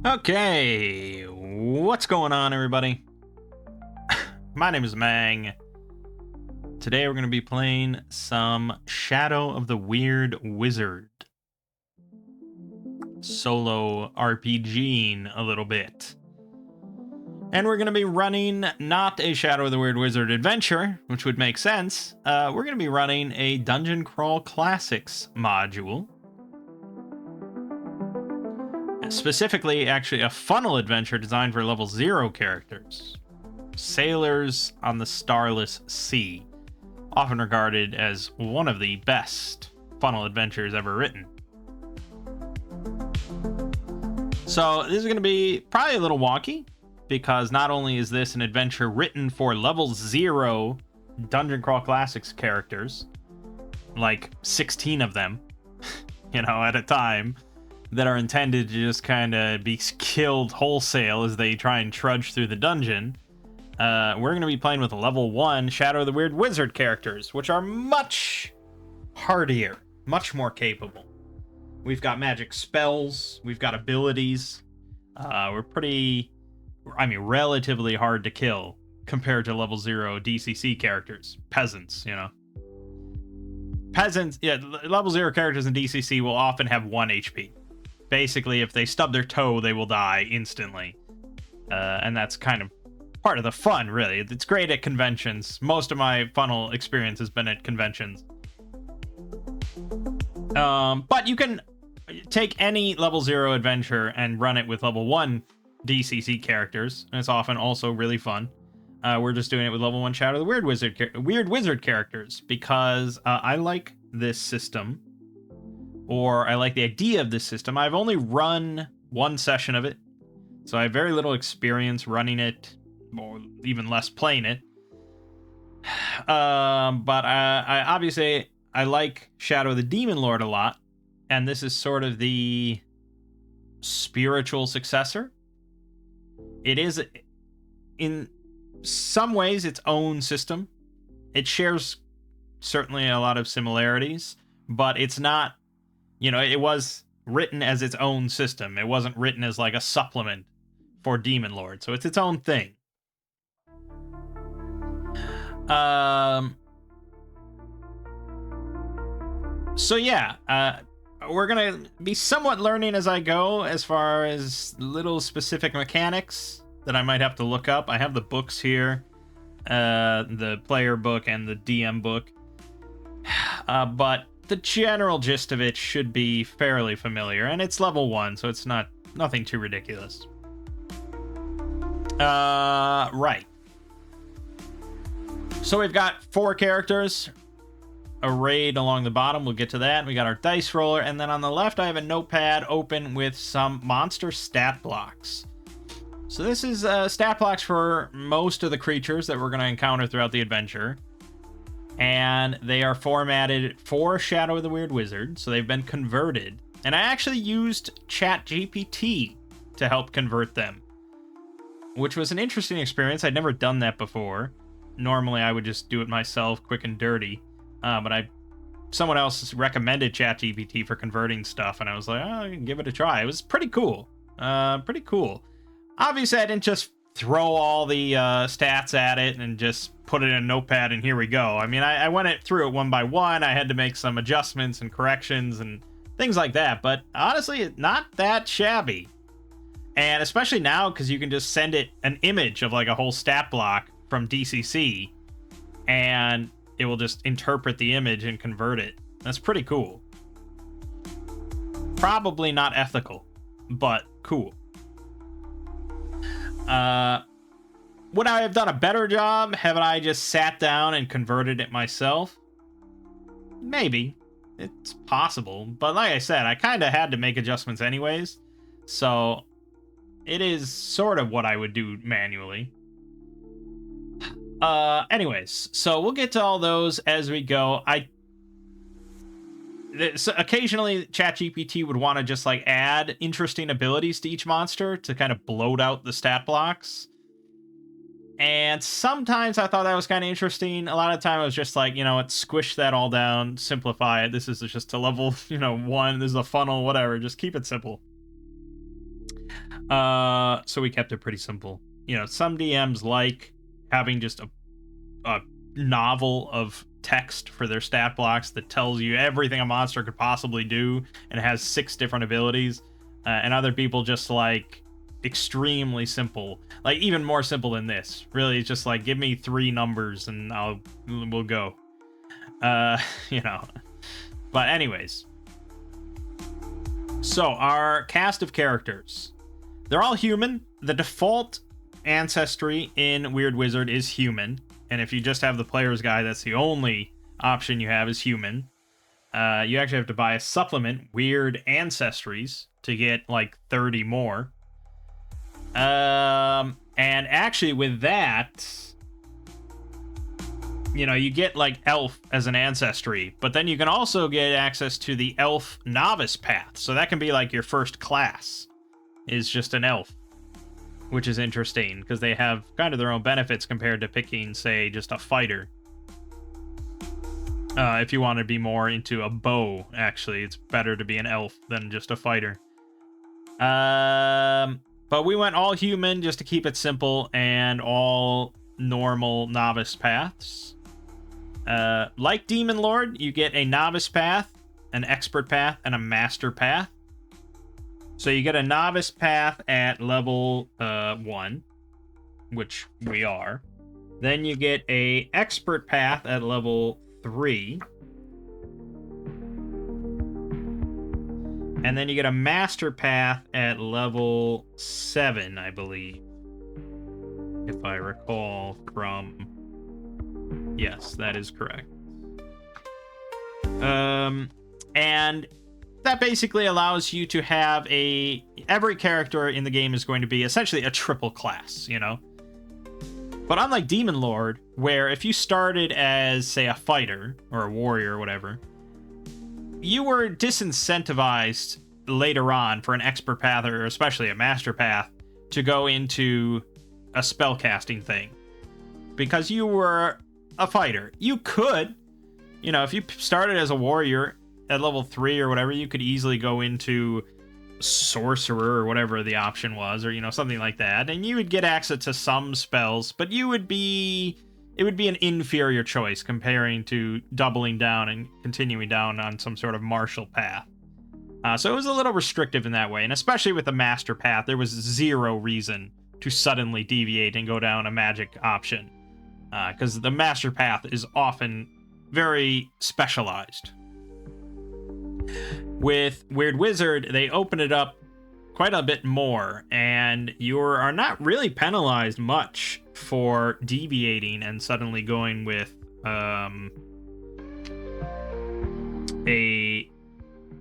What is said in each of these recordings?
Okay, what's going on, everybody? My name is Mang. Today we're going to be playing some Shadow of the Weird Wizard. Solo RPGing a little bit. And we're going to be running not a Shadow of the Weird Wizard adventure, which would make sense. We're going to be running a Dungeon Crawl Classics module. Specifically, actually, a funnel adventure designed for level 0 characters. Sailors on the Starless Sea, often regarded as one of the best funnel adventures ever written. So this is going to be probably a little wonky, because not only is this an adventure written for level 0 Dungeon Crawl Classics characters, like 16 of them, at a time, that are intended to just kind of be killed wholesale as they try and trudge through the dungeon. We're going to be playing with level 1 Shadow of the Weird Wizard characters, which are much hardier, much more capable. We've got magic spells, we've got abilities. We're relatively hard to kill compared to level 0 DCC characters. Peasants, Peasants, level 0 characters in DCC will often have 1 HP. Basically, if they stub their toe, they will die instantly. And that's kind of part of the fun, really. It's great at conventions. Most of my funnel experience has been at conventions. But you can take any level 0 adventure and run it with level 1 DCC characters. And it's often also really fun. We're just doing it with level 1 Shadow of the Weird Wizard characters because I like this system. Or I like the idea of this system. I've only run one session of it, so I have very little experience running it, or even less playing it. But I obviously like Shadow of the Demon Lord a lot, and this is sort of the spiritual successor. It is, in some ways, its own system. It shares certainly a lot of similarities, but it's not. It was written as its own system. It wasn't written as like a supplement for Demon Lord. So it's its own thing. We're going to be somewhat learning as I go as far as little specific mechanics that I might have to look up. I have the books here, the player book and the DM book. But the general gist of it should be fairly familiar, and it's level 1, so it's nothing too ridiculous. Right. So we've got 4 characters arrayed along the bottom. We'll get to that. We got our dice roller, and then on the left I have a notepad open with some monster stat blocks. So this is stat blocks for most of the creatures that we're going to encounter throughout the adventure. And they are formatted for Shadow of the Weird Wizard, so they've been converted. And I actually used ChatGPT to help convert them, which was an interesting experience. I'd never done that before. Normally, I would just do it myself, quick and dirty. But someone else recommended ChatGPT for converting stuff, and I was like, I can give it a try. It was pretty cool. Obviously, I didn't just throw all the stats at it and just put it in a notepad and here we go. I mean, I went through it one by one. I had to make some adjustments and corrections and things like that, but honestly, not that shabby. And especially now, because you can just send it an image of like a whole stat block from DCC, and it will just interpret the image and convert it. That's pretty cool. Probably not ethical, but cool. Would I have done a better job? Haven't I just sat down and converted it myself? Maybe. It's possible. But like I said, I kind of had to make adjustments anyways. So it is sort of what I would do manually. Anyways, so we'll get to all those as we go. So occasionally ChatGPT would want to just like add interesting abilities to each monster to kind of bloat out the stat blocks. And sometimes I thought that was kind of interesting. A lot of the time I was just like, squish that all down, simplify it. This is just a level, 1. This is a funnel, whatever. Just keep it simple. So we kept it pretty simple. You know, some DMs like having just a novel of text for their stat blocks that tells you everything a monster could possibly do and has 6 different abilities. And other people just like extremely simple, like even more simple than this. Really, it's just like, give me 3 numbers and we'll go. You know. But anyways. So our cast of characters. They're all human. The default ancestry in Weird Wizard is human. And if you just have the player's guide, that's the only option you have is human. You actually have to buy a supplement, Weird Ancestries, to get like 30 more. And actually with that, you know, you get like elf as an ancestry, but then you can also get access to the elf novice path. So that can be like your first class is just an elf, which is interesting because they have kind of their own benefits compared to picking, say, just a fighter. If you want to be more into a bow, actually, it's better to be an elf than just a fighter. But we went all human just to keep it simple and all normal novice paths. Like Demon Lord, you get a novice path, an expert path, and a master path. So you get a novice path at level 1, which we are. Then you get a expert path at level 3. And then you get a master path at level 7, I believe. If I recall from... Yes, that is correct. And that basically allows you to have every character in the game is going to be essentially a triple class, you know? But unlike Demon Lord, where if you started as, say, a fighter or a warrior or whatever, you were disincentivized later on for an expert path or especially a master path to go into a spellcasting thing. Because you were a fighter. You could, you know, if you started as a warrior at level 3 or whatever, you could easily go into sorcerer or whatever the option was, or, you know, something like that, and you would get access to some spells, but it would be an inferior choice comparing to doubling down and continuing down on some sort of martial path. So it was a little restrictive in that way, and especially with the master path, there was zero reason to suddenly deviate and go down a magic option, because the master path is often very specialized. With Weird Wizard, they open it up quite a bit more, and you are not really penalized much for deviating and suddenly going with a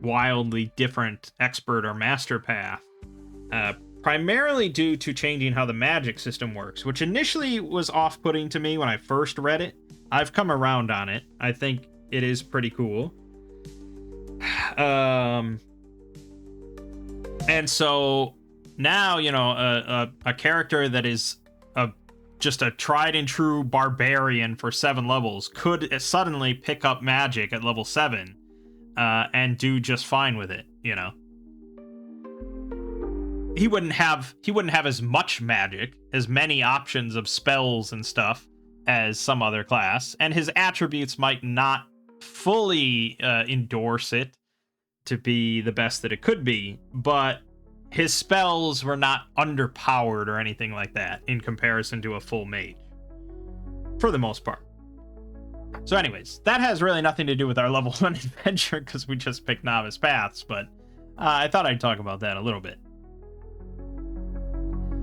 wildly different expert or master path, primarily due to changing how the magic system works, which initially was off-putting to me when I first read it. I've come around on it. I think it is pretty cool. And so now, you know, a character that is just a tried and true barbarian for 7 levels could suddenly pick up magic at level 7 and do just fine with it, you know. He wouldn't have as much magic, as many options of spells and stuff as some other class, and his attributes might not fully endorse it to be the best that it could be, but his spells were not underpowered or anything like that in comparison to a full mage, for the most part. So anyways, that has really nothing to do with our level 1 adventure because we just picked novice paths, but I thought I'd talk about that a little bit.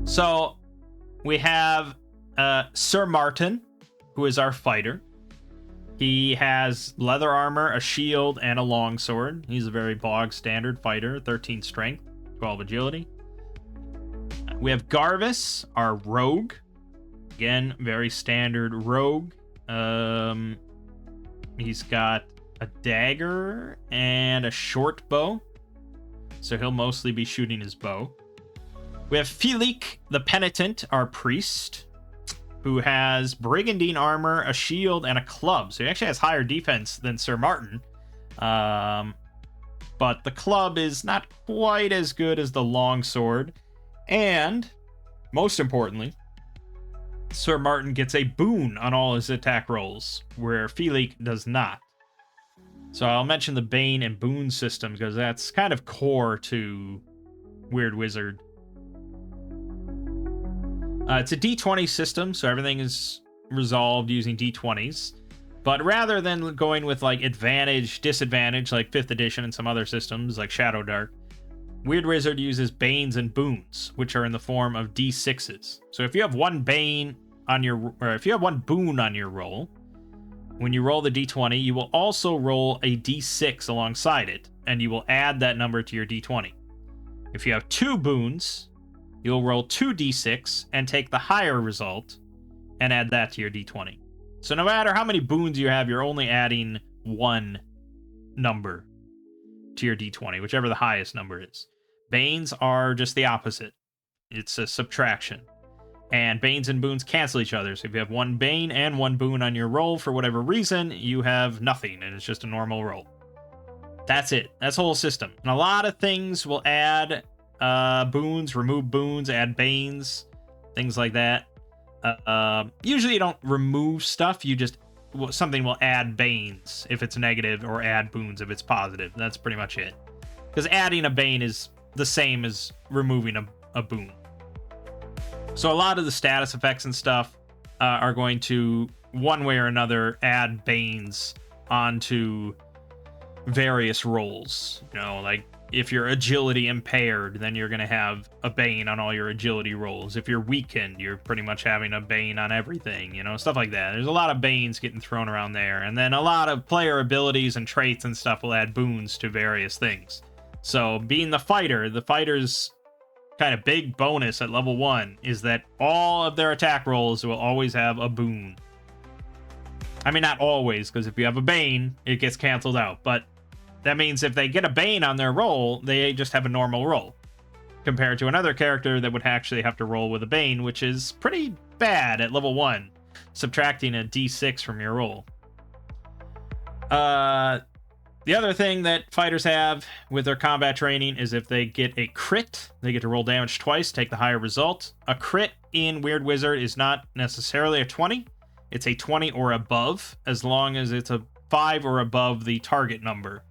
So we have Sir Martin, who is our fighter. He has leather armor, a shield, and a longsword. He's a very bog standard fighter, 13 strength, 12 agility. We have Garvis, our rogue. Again, very standard rogue. He's got a dagger and a short bow, so he'll mostly be shooting his bow. We have Felix, the Penitent, our priest, who has brigandine armor, a shield, and a club. So he actually has higher defense than Sir Martin. But the club is not quite as good as the longsword. And, most importantly, Sir Martin gets a boon on all his attack rolls, where Philippe does not. So I'll mention the Bane and boon system, because that's kind of core to Weird Wizard. It's a D20 system, so everything is resolved using D20s. But rather than going with like advantage, disadvantage, like 5th edition and some other systems like Shadow Dark, Weird Wizard uses Banes and Boons, which are in the form of D6s. So if you have one Bane on your, or if you have one Boon on your roll, when you roll the D20, you will also roll a D6 alongside it, and you will add that number to your D20. If you have 2 Boons, you'll roll 2 D6 and take the higher result and add that to your D20. So no matter how many boons you have, you're only adding one number to your D20, whichever the highest number is. Banes are just the opposite. It's a subtraction. And Banes and boons cancel each other. So if you have one Bane and one boon on your roll for whatever reason, you have nothing, and it's just a normal roll. That's it. That's the whole system. And a lot of things will add boons, remove boons, add Banes, things like that. Usually you don't remove stuff, you just, something will add Banes if it's negative, or add boons if it's positive. That's pretty much it. Because adding a Bane is the same as removing a boon. So a lot of the status effects and stuff are going to, one way or another, add Banes onto various rolls. You know, like if you're agility impaired, then you're going to have a Bane on all your agility rolls. If you're weakened, you're pretty much having a Bane on everything, you know, stuff like that. There's a lot of Banes getting thrown around there. And then a lot of player abilities and traits and stuff will add boons to various things. So being the fighter's kind of big bonus at level 1 is that all of their attack rolls will always have a boon. I mean, not always, because if you have a Bane, it gets canceled out. But that means if they get a Bane on their roll, they just have a normal roll. Compared to another character that would actually have to roll with a Bane, which is pretty bad at level 1, subtracting a d6 from your roll. The other thing that fighters have with their combat training is if they get a crit, they get to roll damage twice, take the higher result. A crit in Weird Wizard is not necessarily a 20. It's a 20 or above, as long as it's a 5 or above the target number.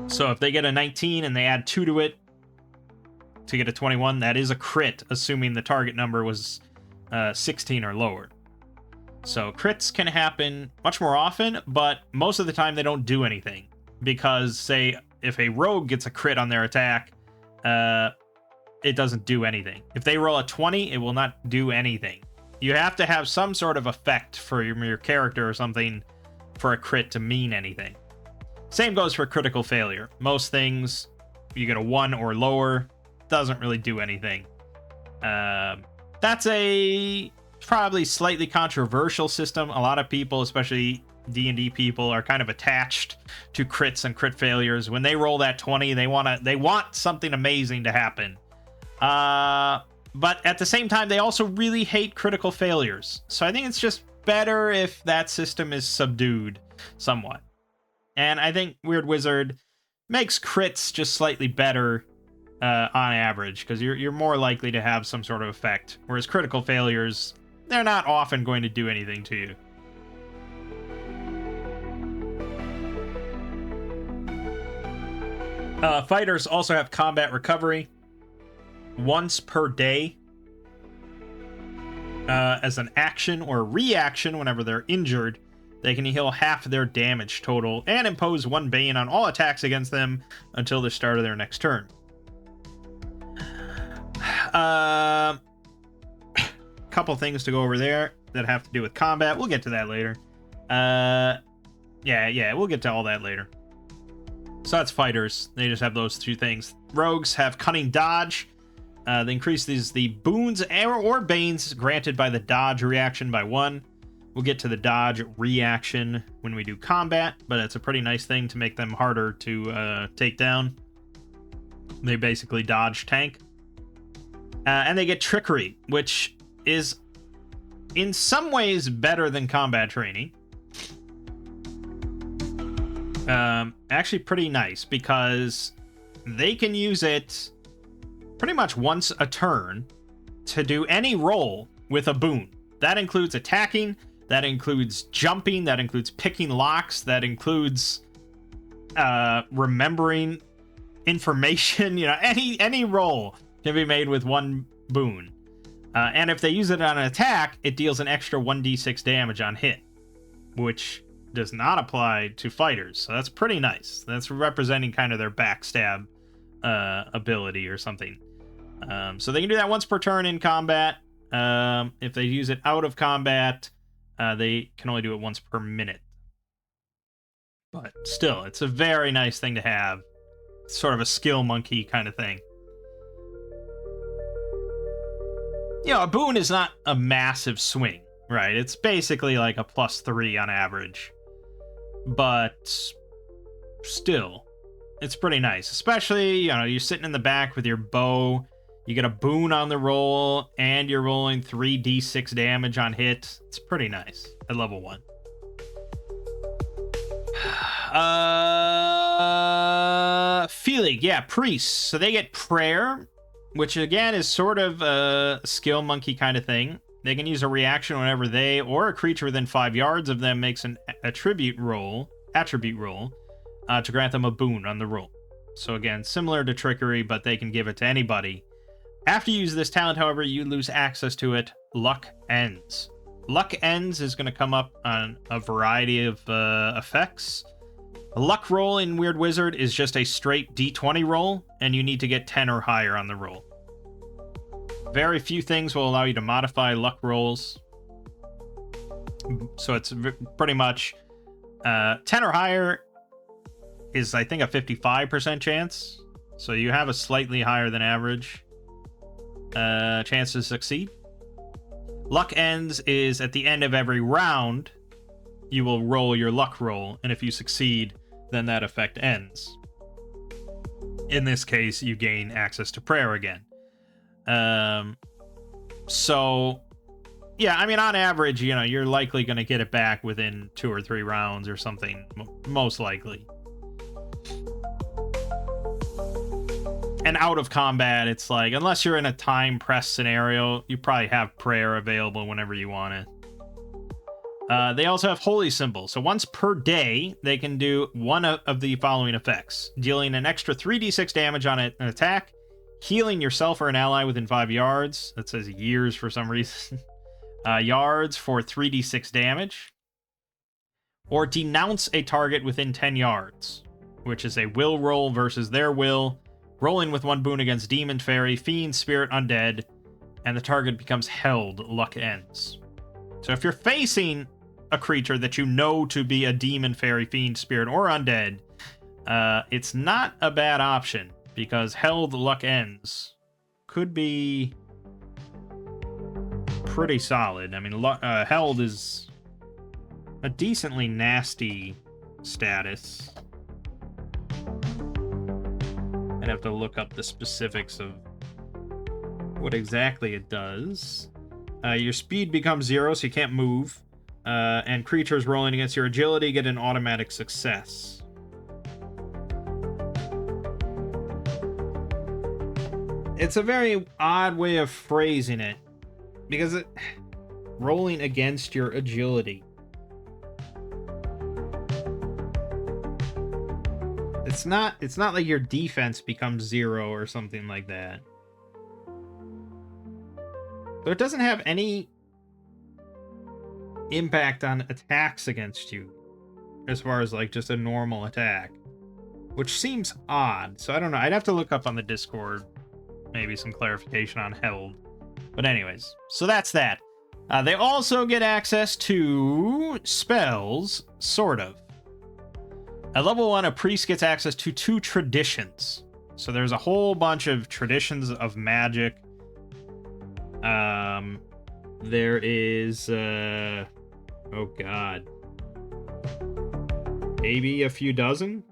So if they get a 19 and they add 2 to it to get a 21, that is a crit, assuming the target number was 16 or lower. So crits can happen much more often, but most of the time they don't do anything. Because, say, if a rogue gets a crit on their attack, it doesn't do anything. If they roll a 20, it will not do anything. You have to have some sort of effect for your character or something for a crit to mean anything. Same goes for critical failure. Most things, you get a 1 or lower, doesn't really do anything. That's a probably slightly controversial system. A lot of people, especially D&D people, are kind of attached to crits and crit failures. When they roll that 20, they want something amazing to happen. But at the same time, they also really hate critical failures. So I think it's just better if that system is subdued somewhat. And I think Weird Wizard makes crits just slightly better on average, because you're more likely to have some sort of effect. Whereas critical failures, they're not often going to do anything to you. Fighters also have combat recovery once per day as an action or reaction. Whenever they're injured, they can heal half their damage total and impose 1 Bane on all attacks against them until the start of their next turn. Couple things to go over there that have to do with combat. We'll get to that later. Yeah, we'll get to all that later. So that's fighters. They just have those 2 things. Rogues have cunning dodge. They increase the boons or banes granted by the dodge reaction by 1. We'll get to the dodge reaction when we do combat, but it's a pretty nice thing to make them harder to take down. They basically dodge tank. And they get trickery, which is in some ways better than combat training. Actually pretty nice, because they can use it pretty much once a turn to do any roll with a boon. That includes attacking, that includes jumping, that includes picking locks, that includes remembering information. You know, any roll can be made with one boon. And if they use it on an attack, it deals an extra 1d6 damage on hit, which does not apply to fighters. So that's pretty nice. That's representing kind of their backstab ability or something. So they can do that once per turn in combat. If they use it out of combat, they can only do it once per minute. But still, it's a very nice thing to have. It's sort of a skill monkey kind of thing. You know, a boon is not a massive swing, right? It's basically like a +3 on average. But still, it's pretty nice. Especially, you know, you're sitting in the back with your bow, you get a boon on the roll, and you're rolling 3d6 damage on hit. It's pretty nice at level 1. Feeling, yeah, priests. So they get prayer, which again is sort of a skill monkey kind of thing. They can use a reaction whenever they or a creature within 5 yards of them makes an attribute roll to grant them a boon on the roll. So again, similar to trickery, but they can give it to anybody. After you use this talent, however, you lose access to it. Luck ends. Luck ends is going to come up on a variety of effects. A luck roll in Weird Wizard is just a straight d20 roll, and you need to get 10 or higher on the roll. Very few things will allow you to modify luck rolls. So it's pretty much 10 or higher is, I think, a 55% chance. So you have a slightly higher than average chance to succeed. Luck ends is at the end of every round, you will roll your luck roll, and if you succeed, then that effect ends. In this case, you gain access to prayer again. So, yeah, I mean, on average, you know, you're likely going to get it back within 2 or 3 rounds or something, most likely. And out of combat, it's like, unless you're in a time-pressed scenario, you probably have prayer available whenever you want it. They also have holy symbol. So once per day, they can do one of the following effects. Dealing an extra 3d6 damage on an attack, healing yourself or an ally within 5 yards. That says years for some reason. Yards for 3d6 damage. Or denounce a target within 10 yards, which is a will roll versus their will. Rolling with 1 boon against demon, fairy, fiend, spirit, undead, and the target becomes held. Luck ends. So if you're facing a creature that you know to be a demon, fairy, fiend, spirit, or undead, it's not a bad option, because held luck ends could be pretty solid. I mean, held is a decently nasty status. I'd have to look up the specifics of what exactly it does. Your speed becomes 0, so you can't move. And creatures rolling against your agility get an automatic success. It's a very odd way of phrasing it, because rolling against your agility. It's not like your defense becomes 0 or something like that. So it doesn't have any impact on attacks against you, as far as like just a normal attack, which seems odd. So I don't know. I'd have to look up on the Discord, maybe some clarification on held. But anyways, so that's that. They also get access to spells, sort of. At level 1, a priest gets access to 2 traditions. So there's a whole bunch of traditions of magic. There is, oh god, maybe a few dozen?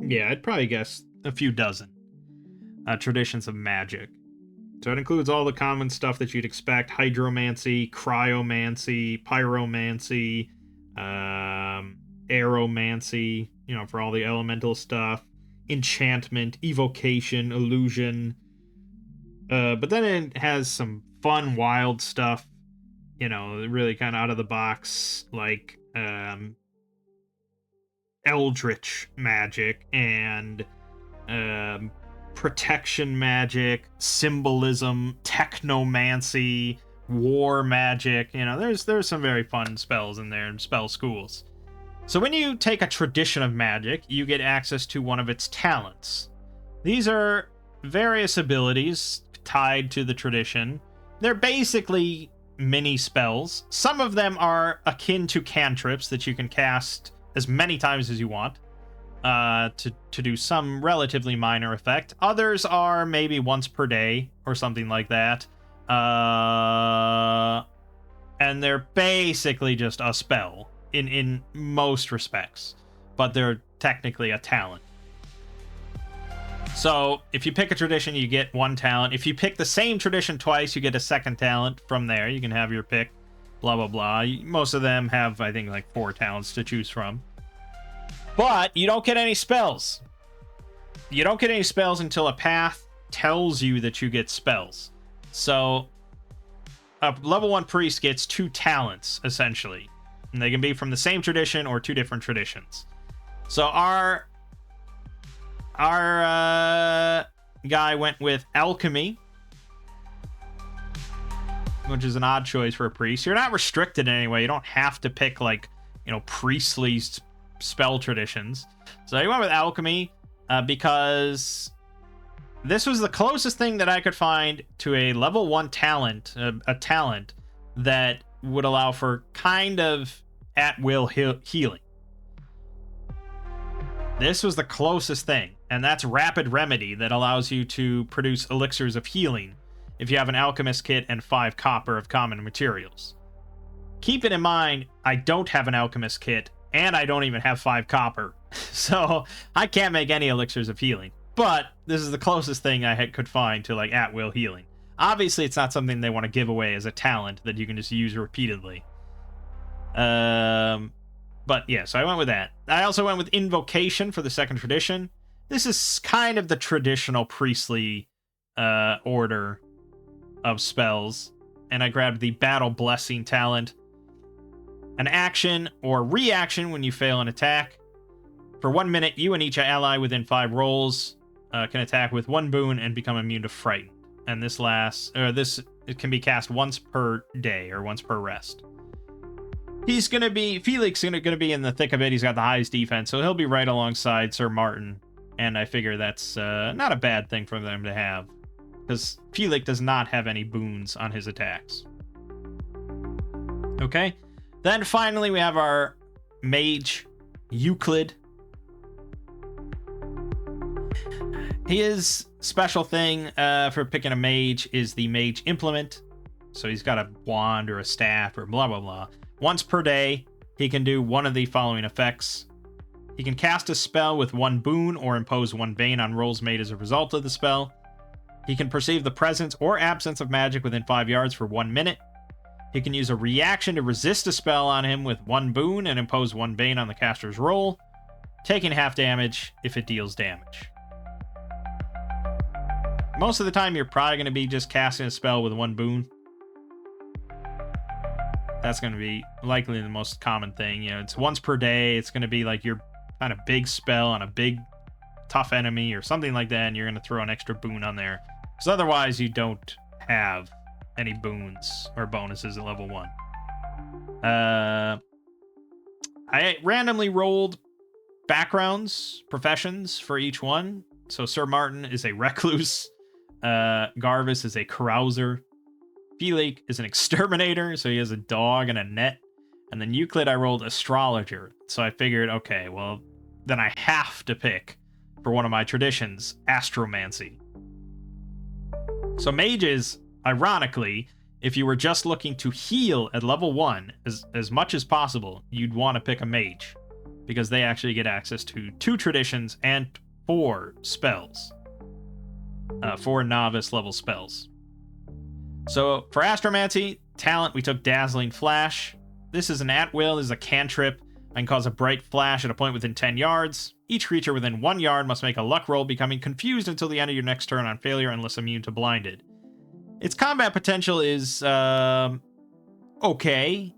Yeah, I'd probably guess a few dozen traditions of magic. So it includes all the common stuff that you'd expect: hydromancy, cryomancy, pyromancy, aeromancy, for all the elemental stuff, enchantment, evocation, illusion. But then it has some fun, wild stuff, really kind of out of the box, like eldritch magic and protection magic, symbolism, technomancy, war magic. There's some very fun spells in there and spell schools. So when you take a tradition of magic, you get access to one of its talents. These are various abilities tied to the tradition. They're basically mini spells. Some of them are akin to cantrips that you can cast as many times as you want to do some relatively minor effect. Others are maybe once per day or something like that. And they're basically just a spell in most respects, but they're technically a talent. So if you pick a tradition, you get one talent. If you pick the same tradition twice, you get a second talent from there. You can have your pick, blah, blah, blah. Most of them have, I think, like 4 talents to choose from. But you don't get any spells. You don't get any spells until a path tells you that you get spells. So a level 1 priest gets 2 talents, essentially. And they can be from the same tradition or 2 different traditions. So our guy went with alchemy, which is an odd choice for a priest. You're not restricted in any way. You don't have to pick, like, priestly spell traditions. So I went with alchemy because this was the closest thing that I could find to a level 1 talent, a talent that would allow for kind of at-will healing. This was the closest thing, and that's Rapid Remedy, that allows you to produce elixirs of healing if you have an alchemist kit and 5 copper of common materials. Keep it in mind, I don't have an alchemist kit, and I don't even have 5 copper, so I can't make any elixirs of healing. But this is the closest thing I could find to, like, at-will healing. Obviously, it's not something they want to give away as a talent that you can just use repeatedly. But yeah, so I went with that. I also went with Invocation for the second tradition. This is kind of the traditional priestly order of spells. And I grabbed the Battle Blessing talent. An action or reaction when you fail an attack. For 1 minute, you and each ally within 5 rolls can attack with 1 boon and become immune to Frightened. And this it can be cast once per day or once per rest. Felix gonna be in the thick of it. He's got the highest defense, so he'll be right alongside Sir Martin. And I figure that's not a bad thing for them to have, because Felix does not have any boons on his attacks. Okay, then finally we have our mage, Euclid. His special thing for picking a mage is the mage implement. So he's got a wand or a staff or blah, blah, blah. Once per day, he can do one of the following effects. He can cast a spell with 1 boon or impose 1 bane on rolls made as a result of the spell. He can perceive the presence or absence of magic within 5 yards for 1 minute. He can use a reaction to resist a spell on him with 1 boon and impose 1 bane on the caster's roll, taking half damage if it deals damage. Most of the time, you're probably going to be just casting a spell with 1 boon. That's going to be likely the most common thing. It's once per day. It's going to be like your kind of big spell on a big, tough enemy or something like that, and you're going to throw an extra boon on there. Because otherwise, you don't have any boons or bonuses at level 1. I randomly rolled backgrounds, professions for each one. So Sir Martin is a recluse. Garvis is a carouser. Felix is an exterminator, so he has a dog and a net. And then Euclid, I rolled astrologer. So I figured, okay, well, then I have to pick, for one of my traditions, astromancy. So mages, ironically, if you were just looking to heal at level 1 as much as possible, you'd want to pick a mage, because they actually get access to 2 traditions and 4 spells. 4 novice level spells. So for astromancy talent, we took Dazzling Flash. This is an at-will, this is a cantrip. I can cause a bright flash at a point within 10 yards. Each creature within 1 yard must make a luck roll, becoming confused until the end of your next turn on failure unless immune to blinded. Its combat potential is, okay.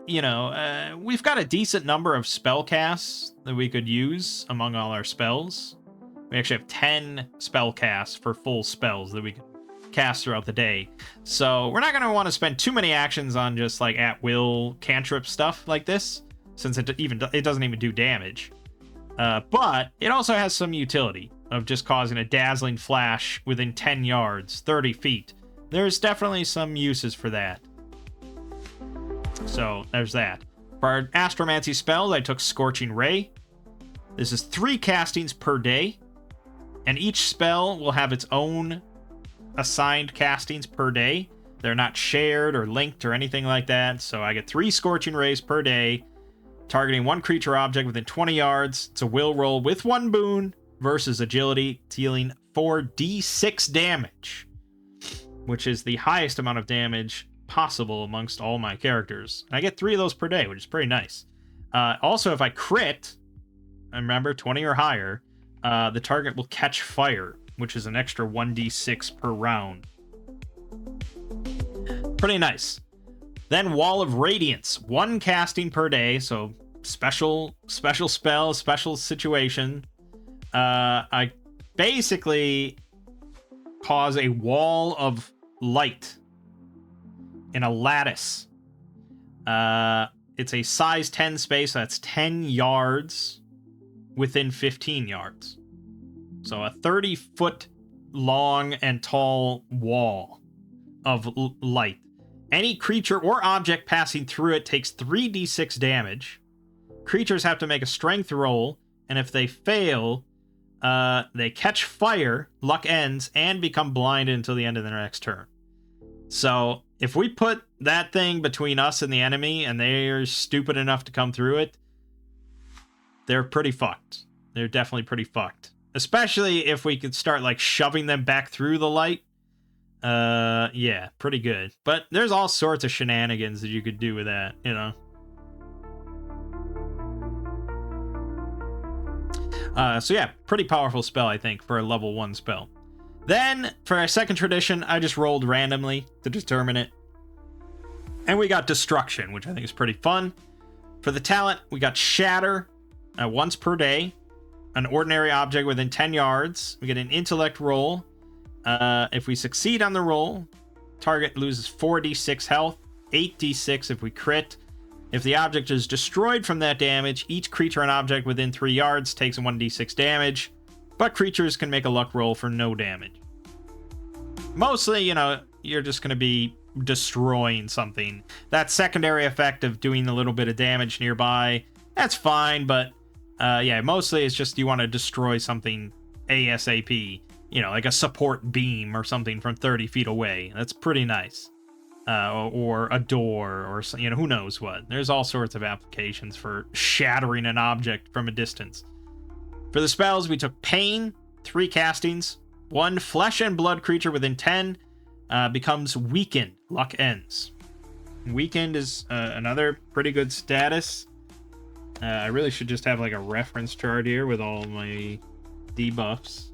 You know, we've got a decent number of spell casts that we could use among all our spells. We actually have 10 spell casts for full spells that we can cast throughout the day. So we're not going to want to spend too many actions on just like at will cantrip stuff like this, since it doesn't even do damage. But it also has some utility of just causing a dazzling flash within 10 yards, 30 feet. There's definitely some uses for that. So there's that. For our Astromancy spells, I took Scorching Ray. This is 3 castings per day, and each spell will have its own assigned castings per day. They're not shared or linked or anything like that, so I get 3 Scorching Rays per day, targeting 1 creature object within 20 yards. It's a will roll with 1 boon versus agility, dealing 4d6 damage, which is the highest amount of damage possible amongst all my characters. And I get 3 of those per day, which is pretty nice. Also, if I crit, remember 20 or higher, the target will catch fire, which is an extra 1d6 per round. Pretty nice. Then Wall of Radiance, 1 casting per day, so special spell, special situation. I basically cause a wall of light in a lattice. It's a size 10 space, so that's 10 yards within 15 yards. So a 30-foot long and tall wall of light. Any creature or object passing through it takes 3d6 damage. Creatures have to make a strength roll, and if they fail, they catch fire, luck ends, and become blinded until the end of their next turn. So if we put that thing between us and the enemy, and they're stupid enough to come through it, they're pretty fucked. They're definitely pretty fucked. Especially if we could start like shoving them back through the light. Yeah, pretty good. But there's all sorts of shenanigans that you could do with that, you know. So yeah, pretty powerful spell, I think, for a level 1 spell. Then, for our second tradition, I just rolled randomly to determine it. And we got Destruction, which I think is pretty fun. For the talent, we got Shatter, once per day. An ordinary object within 10 yards. We get an intellect roll. If we succeed on the roll, target loses 4d6 health, 8d6 if we crit. If the object is destroyed from that damage, each creature and object within 3 yards takes 1d6 damage, but creatures can make a luck roll for no damage. Mostly, you know, you're just going to be destroying something. That secondary effect of doing a little bit of damage nearby, that's fine, but yeah, mostly it's just you want to destroy something ASAP. You know, like a support beam or something from 30 feet away. That's pretty nice. Or a door, or, you know, who knows what. There's all sorts of applications for shattering an object from a distance. For the spells, we took Pain, 3 castings. 1 flesh and blood creature within 10 becomes weakened. Luck ends. Weakened is another pretty good status. I really should just have like a reference chart here with all my debuffs.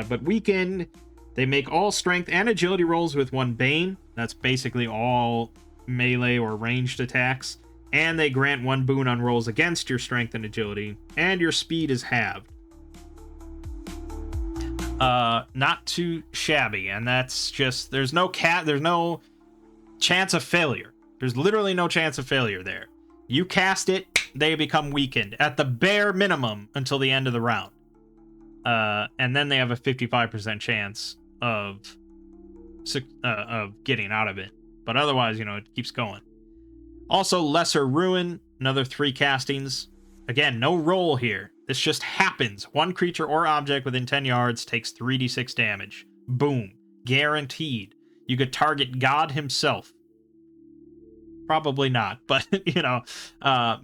But weakened, they make all strength and agility rolls with 1 Bane. That's basically all melee or ranged attacks. And they grant 1 boon on rolls against your strength and agility. And your speed is halved. Not too shabby. And that's just, there's no chance of failure. There's literally no chance of failure there. You cast it, they become weakened at the bare minimum until the end of the round. And then they have a 55% chance of getting out of it. But otherwise, you know, it keeps going. Also, Lesser Ruin, another 3 castings. Again, no roll here. This just happens. 1 creature or object within 10 yards takes 3d6 damage. Boom. Guaranteed. You could target God himself. Probably not, but, you know,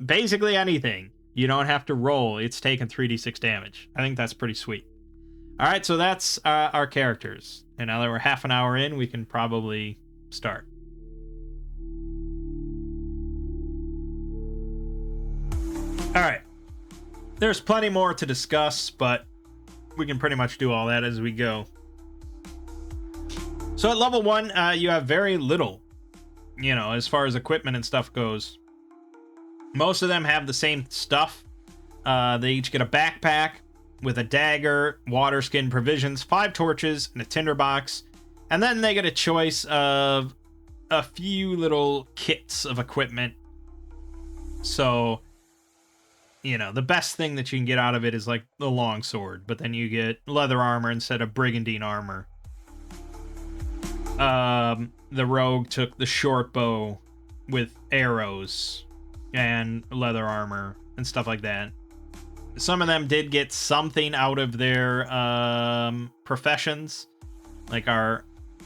basically anything. You don't have to roll. It's taken 3d6 damage. I think that's pretty sweet. All right, so that's our characters. And now that we're half an hour in, we can probably start. All right. There's plenty more to discuss, but we can pretty much do all that as we go. So at level 1, you have very little, you know, as far as equipment and stuff goes. Most of them have the same stuff. They each get a backpack with a dagger, water skin, provisions, 5 torches, and a tinderbox. And then they get a choice of a few little kits of equipment. So, you know, the best thing that you can get out of it is like the longsword, but then you get leather armor instead of brigandine armor. The rogue took the short bow with arrows and leather armor and stuff like that. Some of them did get something out of their professions. Like our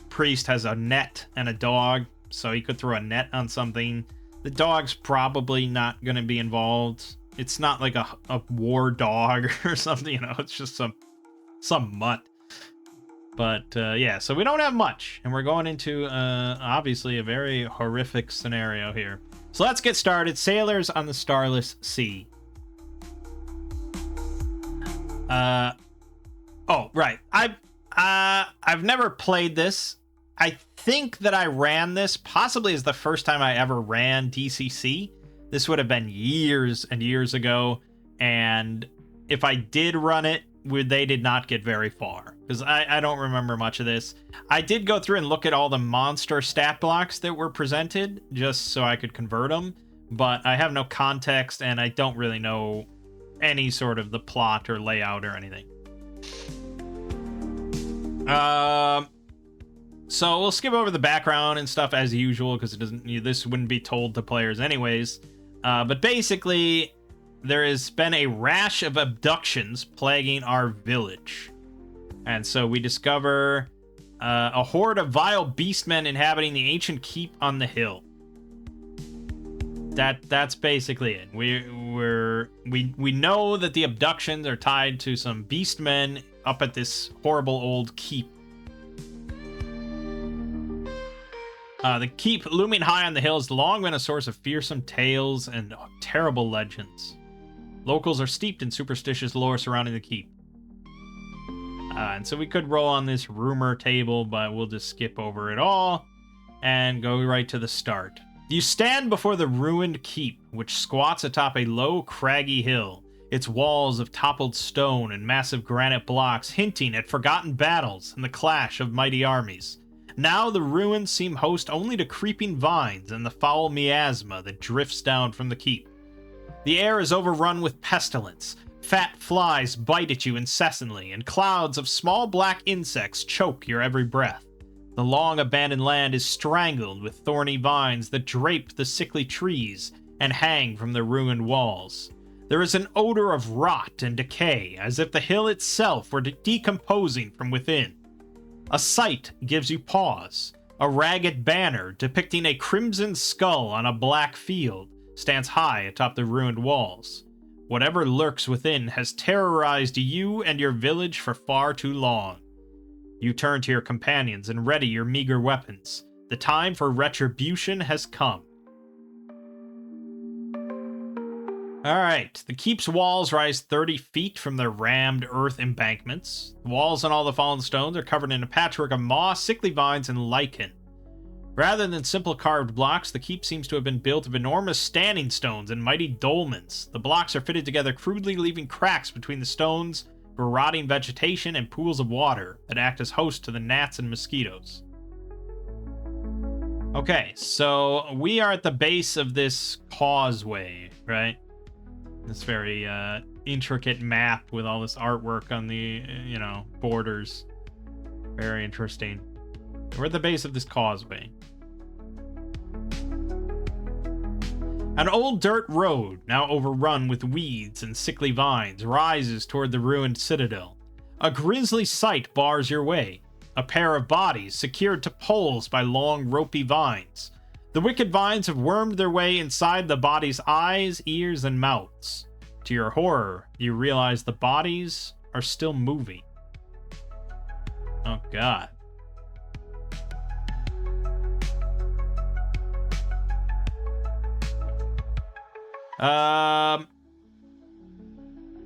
priest has a net and a dog, so he could throw a net on something. The dog's probably not going to be involved. It's not like a war dog or something, you know, it's just some mutt. But yeah, so we don't have much, and we're going into obviously a very horrific scenario here. So let's get started. Sailors on the Starless Sea. Oh, right. I've never played this. I think that I ran this possibly as the first time I ever ran DCC. This would have been years and years ago, and if I did run it, they did not get very far, because I don't remember much of this. I did go through and look at all the monster stat blocks that were presented, just so I could convert them, but I have no context, and I don't really know any sort of the plot or layout or anything. So we'll skip over the background and stuff as usual, because this wouldn't be told to players anyways. But basically, there has been a rash of abductions plaguing our village. And so we discover a horde of vile beastmen inhabiting the ancient keep on the hill. That's basically it. We know that the abductions are tied to some beastmen up at this horrible old keep. The keep, looming high on the hill, has long been a source of fearsome tales and terrible legends. Locals are steeped in superstitious lore surrounding the keep. And so we could roll on this rumor table, but we'll just skip over it all and go right to the start. You stand before the ruined keep, which squats atop a low, craggy hill, its walls of toppled stone and massive granite blocks hinting at forgotten battles and the clash of mighty armies. Now the ruins seem host only to creeping vines and the foul miasma that drifts down from the keep. The air is overrun with pestilence. Fat flies bite at you incessantly, and clouds of small black insects choke your every breath. The long abandoned land is strangled with thorny vines that drape the sickly trees and hang from the ruined walls. There is an odor of rot and decay, as if the hill itself were decomposing from within. A sight gives you pause. A ragged banner depicting a crimson skull on a black field stands high atop the ruined walls. Whatever lurks within has terrorized you and your village for far too long. You turn to your companions and ready your meager weapons. The time for retribution has come. Alright, the keep's walls rise 30 feet from the rammed earth embankments. The walls and all the fallen stones are covered in a patchwork of moss, sickly vines, and lichen. Rather than simple carved blocks, the keep seems to have been built of enormous standing stones and mighty dolmens. The blocks are fitted together crudely, leaving cracks between the stones for rotting vegetation and pools of water that act as hosts to the gnats and mosquitoes. Okay, so we are at the base of this causeway, right? This very intricate map with all this artwork on the, borders. Very interesting. We're at the base of this causeway. An old dirt road, now overrun with weeds and sickly vines, rises toward the ruined citadel. A grisly sight bars your way. A pair of bodies secured to poles by long, ropey vines. The wicked vines have wormed their way inside the bodies' eyes, ears, and mouths. To your horror, you realize the bodies are still moving. Oh, God.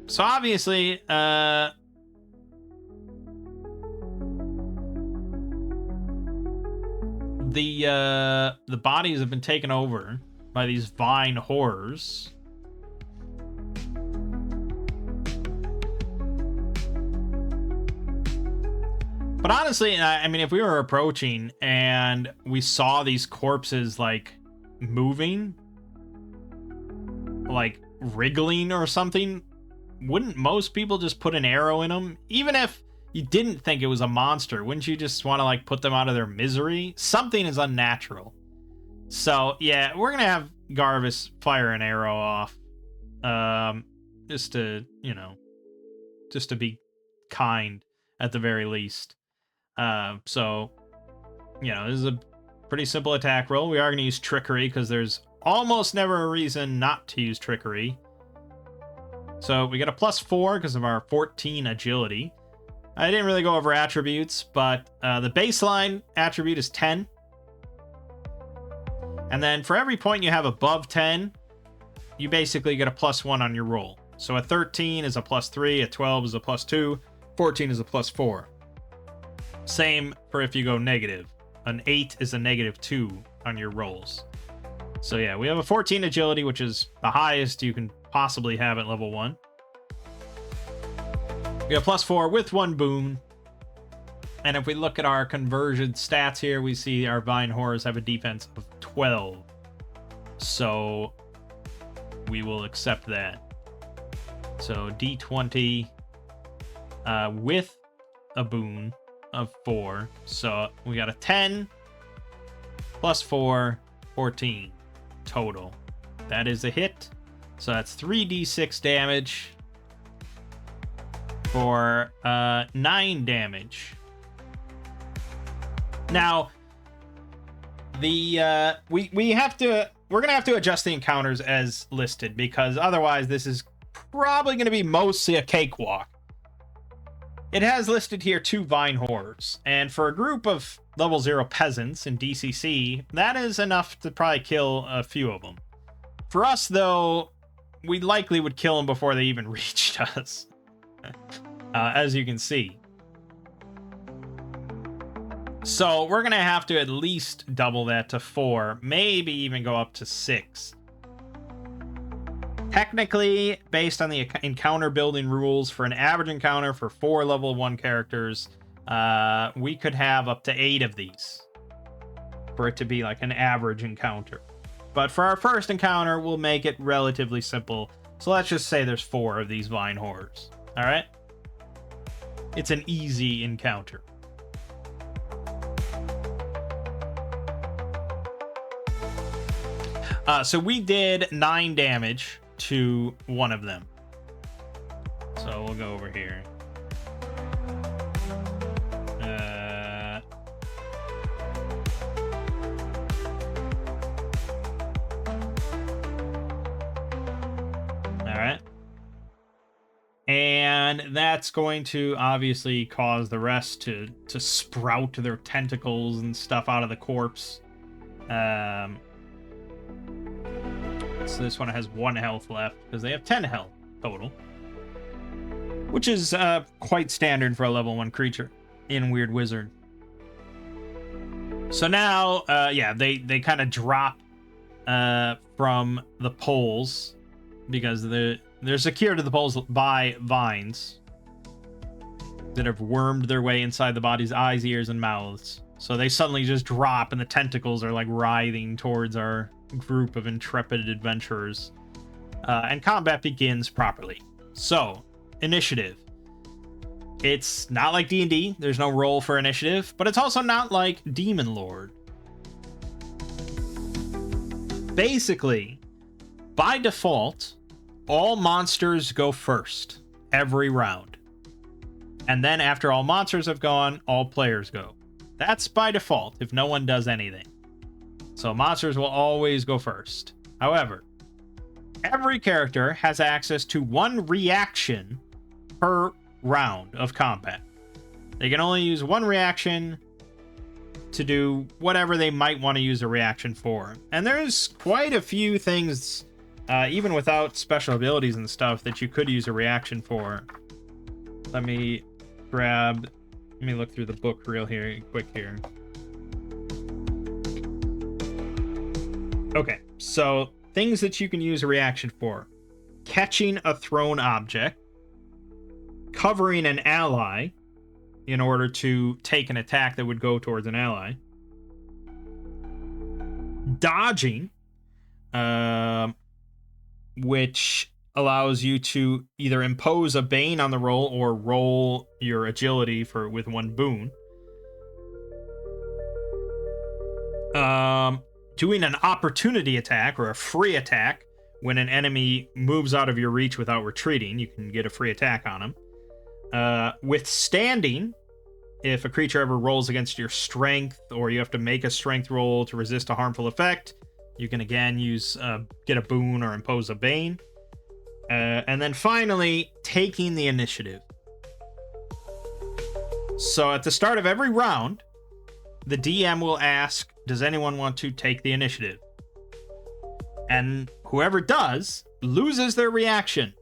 So obviously, the bodies have been taken over by these vine horrors. But honestly, I mean, if we were approaching and we saw these corpses like moving, like wriggling or something, wouldn't most people just put an arrow in them? Even if you didn't think it was a monster, wouldn't you just want to like put them out of their misery? Something is unnatural. So yeah, we're gonna have Garvis fire an arrow off, just to, you know, just to be kind at the very least. So, you know, this is a pretty simple attack roll. We are going to use trickery because there's almost never a reason not to use trickery. So we get a +4 because of our 14 agility. I didn't really go over attributes, but the baseline attribute is 10. And then for every point you have above 10, you basically get a +1 on your roll. So a 13 is a +3, a 12 is a +2, 14 is a +4. Same for if you go negative. An 8 is a -2 on your rolls. So yeah, we have a 14 agility, which is the highest you can possibly have at level 1. We have +4 with 1 boon. And if we look at our conversion stats here, we see our Vine Horrors have a defense of 12. So we will accept that. So D20 with a boon of 4. So we got a 10 +4, 14 total. That is a hit. So that's 3d6 damage for 9 damage. Now, the we're gonna have to adjust the encounters as listed, because otherwise this is probably gonna be mostly a cakewalk. It has listed here 2 Vine Horrors, and for a group of level 0 peasants in DCC, that is enough to probably kill a few of them. For us, though, we likely would kill them before they even reached us, as you can see. So we're going to have to at least double that to 4, maybe even go up to 6. Technically, based on the encounter building rules, for an average encounter for 4 level 1 characters, we could have up to 8 of these for it to be like an average encounter. But for our first encounter, we'll make it relatively simple. So let's just say there's 4 of these Vine Horrors. All right? It's an easy encounter. So we did 9 damage to one of them. So we'll go over here. All right. And that's going to obviously cause the rest to sprout their tentacles and stuff out of the corpse. So this one has 1 health left because they have 10 health total, which is quite standard for a level 1 creature in Weird Wizard. So now, yeah, they kind of drop from the poles because they're secured to the poles by vines that have wormed their way inside the body's eyes, ears, and mouths. So they suddenly just drop, and the tentacles are like writhing towards our group of intrepid adventurers, and combat begins properly. So, initiative. It's not like D&D. There's no roll for initiative, but it's also not like Demon Lord. Basically, by default, all monsters go first every round. And then after all monsters have gone, all players go. That's by default if no one does anything. So monsters will always go first. However, every character has access to 1 reaction per round of combat. They can only use 1 reaction to do whatever they might want to use a reaction for. And there's quite a few things even without special abilities and stuff that you could use a reaction for. Let me look through the book quick here. Okay, so things that you can use a reaction for: catching a thrown object, covering an ally in order to take an attack that would go towards an ally, dodging, which allows you to either impose a bane on the roll or roll your agility with one boon. Doing an opportunity attack or a free attack when an enemy moves out of your reach without retreating. You can get a free attack on them. Withstanding, if a creature ever rolls against your strength or you have to make a strength roll to resist a harmful effect, you can again get a boon or impose a bane. And then finally, taking the initiative. So at the start of every round, the DM will ask, does anyone want to take the initiative? And whoever does loses their reaction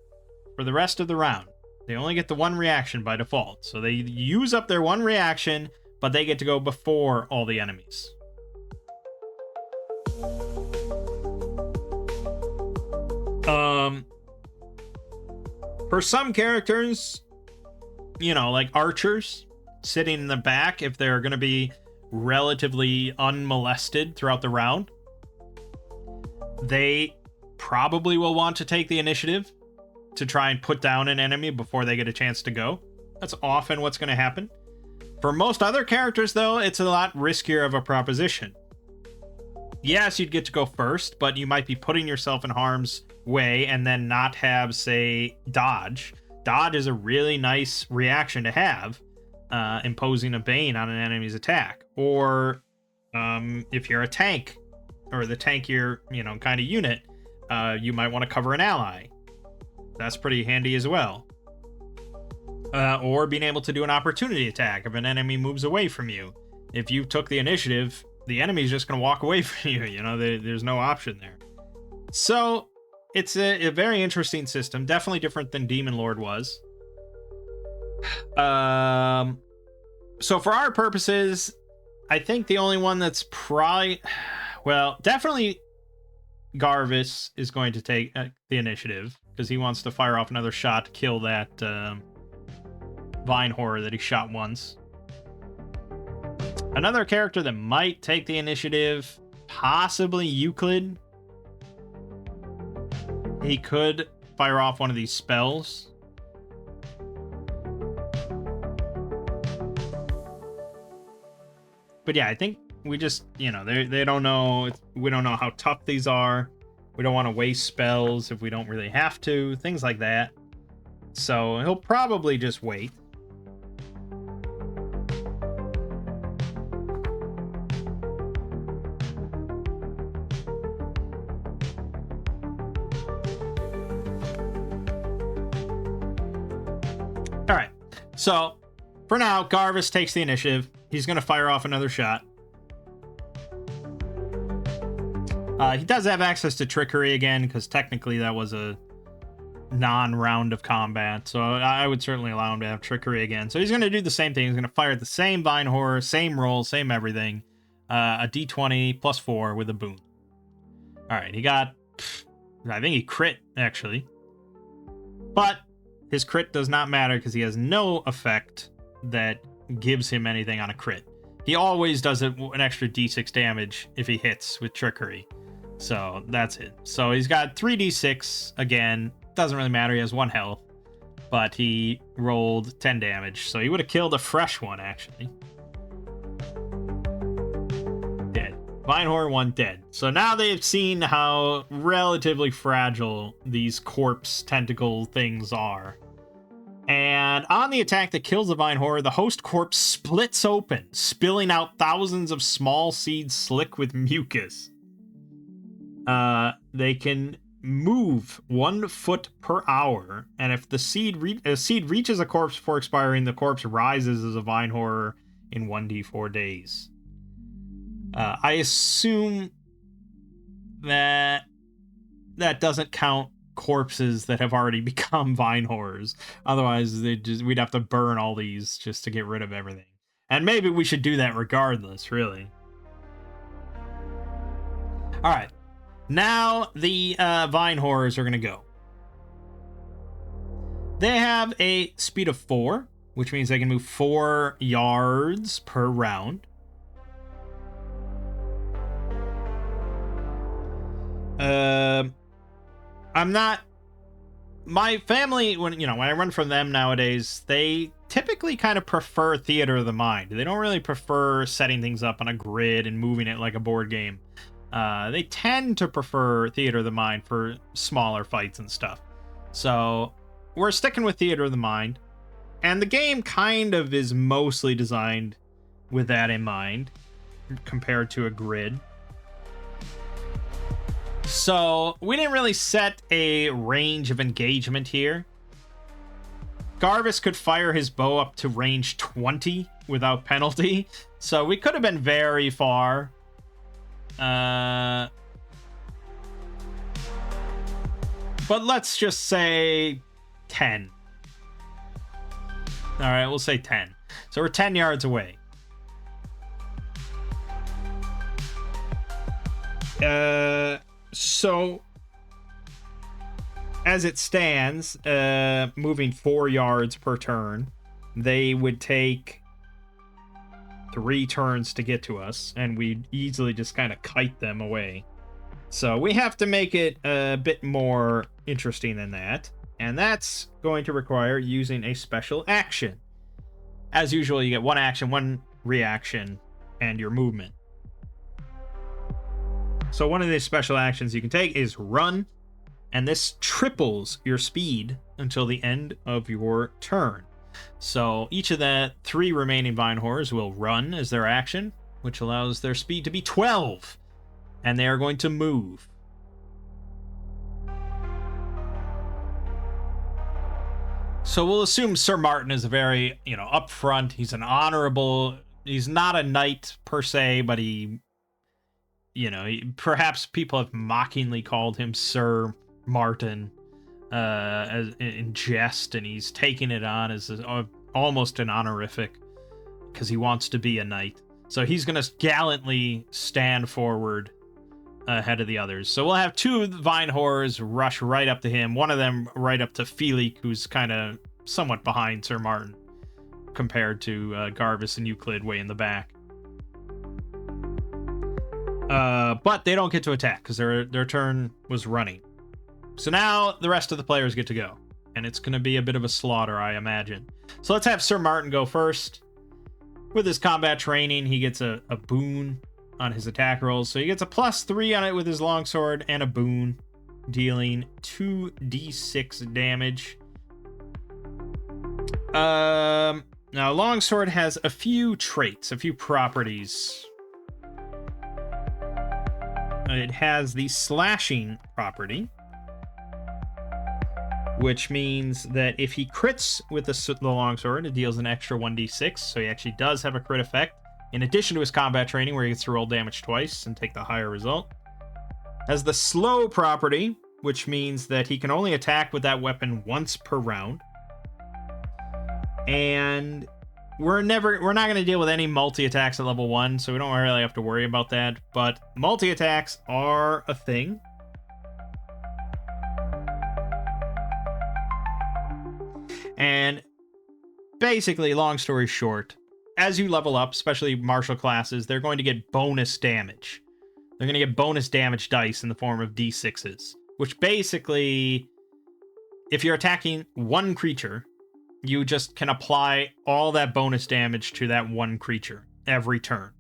for the rest of the round. They only get the one reaction by default. So they use up their one reaction, but they get to go before all the enemies. For some characters, like archers sitting in the back, if they're going to be relatively unmolested throughout the round, they probably will want to take the initiative to try and put down an enemy before they get a chance to go. That's often what's going to happen. For most other characters, though, it's a lot riskier of a proposition. Yes, you'd get to go first, but you might be putting yourself in harm's way and then not have, say, dodge. Dodge is a really nice reaction to have, imposing a bane on an enemy's attack. Or if you're a tank, or the tankier, kind of unit, you might want to cover an ally. That's pretty handy as well. Or being able to do an opportunity attack if an enemy moves away from you. If you took the initiative, the enemy's just going to walk away from you. There's no option there. So it's a very interesting system. Definitely different than Demon Lord was. So for our purposes, I think the only one that's probably... Well, definitely Garvis is going to take the initiative, because he wants to fire off another shot to kill that Vine Horror that he shot once. Another character that might take the initiative, possibly Euclid. He could fire off one of these spells. But yeah, I think we just, they don't know. We don't know how tough these are. We don't want to waste spells if we don't really have to. Things like that. So he'll probably just wait. All right. So for now, Garvis takes the initiative. He's going to fire off another shot. He does have access to trickery again, because technically that was a non-round of combat. So I would certainly allow him to have trickery again. So he's going to do the same thing. He's going to fire the same Vine Horror, same roll, same everything. A d20 plus 4 with a boon. All right, he got... I think he crit, actually. But his crit does not matter because he has no effect that gives him anything on a crit. He always does an extra d6 damage if he hits with trickery. So that's it. So he's got 3d6 again. Doesn't really matter. He has 1 health. But he rolled 10 damage. So he would have killed a fresh one, actually. Dead. Vine Horror 1 dead. So now they've seen how relatively fragile these corpse tentacle things are. And on the attack that kills the Vine Horror, the host corpse splits open, spilling out thousands of small seeds slick with mucus. They can move 1 foot per hour, and if the seed reaches a corpse before expiring, the corpse rises as a Vine Horror in 1d4 days. I assume that that doesn't count corpses that have already become vine horrors. Otherwise, we'd have to burn all these just to get rid of everything. And maybe we should do that regardless, really. All right. Now the vine horrors are going to go. They have a speed of 4, which means they can move 4 yards per round. I'm not... My family, when I run from them nowadays, they typically kind of prefer theater of the mind. They don't really prefer setting things up on a grid and moving it like a board game. They tend to prefer theater of the mind for smaller fights and stuff. So we're sticking with theater of the mind. And the game kind of is mostly designed with that in mind compared to a grid. So we didn't really set a range of engagement here. Garvis could fire his bow up to range 20 without penalty. So we could have been very far. But let's just say 10. All right, we'll say 10. So we're 10 yards away. So as it stands, moving 4 yards per turn, they would take 3 turns to get to us, and we'd easily just kind of kite them away. So we have to make it a bit more interesting than that, and that's going to require using a special action. As usual, you get 1 action, 1 reaction, and your movement. So one of the special actions you can take is run, and this triples your speed until the end of your turn. So each of the 3 remaining vine horrors will run as their action, which allows their speed to be 12, and they are going to move. So we'll assume Sir Martin is a very, upfront. He's an honorable. He's not a knight per se, but he, perhaps people have mockingly called him Sir Martin as in jest, and he's taking it on as almost an honorific because he wants to be a knight. So he's going to gallantly stand forward ahead of the others. So we'll have 2 vine horrors rush right up to him. One of them right up to Felix, who's kind of somewhat behind Sir Martin compared to Garvis and Euclid way in the back. But they don't get to attack because their turn was running. So now the rest of the players get to go. And it's going to be a bit of a slaughter, I imagine. So let's have Sir Martin go first. With his combat training, he gets a boon on his attack rolls. So he gets a +3 on it with his longsword and a boon, dealing 2d6 damage. Now, longsword has a few traits, a few properties. It has the slashing property, which means that if he crits with the longsword, it deals an extra 1d6, so he actually does have a crit effect, in addition to his combat training, where he gets to roll damage twice and take the higher result. Has the slow property, which means that he can only attack with that weapon once per round. And we're not going to deal with any multi-attacks at level 1, so we don't really have to worry about that, but multi-attacks are a thing. And basically, long story short, as you level up, especially martial classes, they're going to get bonus damage. They're going to get bonus damage dice in the form of d6s, which basically, if you're attacking one creature, you just can apply all that bonus damage to that one creature every turn.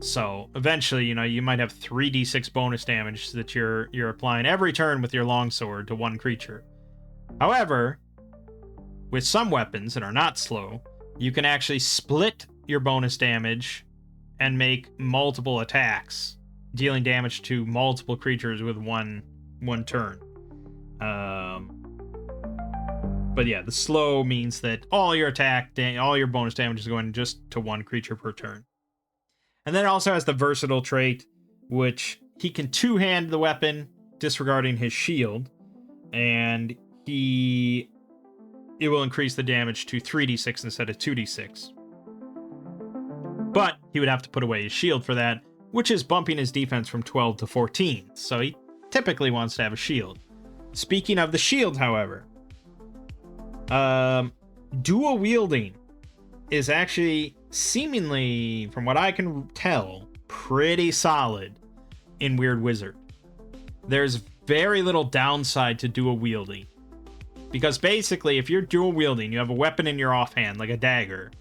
So eventually, you might have 3d6 bonus damage that you're applying every turn with your longsword to one creature. However, with some weapons that are not slow, you can actually split your bonus damage and make multiple attacks, dealing damage to multiple creatures with one turn. But yeah, the slow means that all your all your bonus damage is going just to one creature per turn. And then it also has the versatile trait, which he can two-hand the weapon disregarding his shield, and it will increase the damage to 3d6 instead of 2d6. But he would have to put away his shield for that, which is bumping his defense from 12 to 14. So he typically wants to have a shield. Speaking of the shield, however, dual wielding is actually seemingly, from what I can tell, pretty solid in Weird Wizard. There's very little downside to dual wielding. Because basically, if you're dual wielding, you have a weapon in your offhand, like a dagger,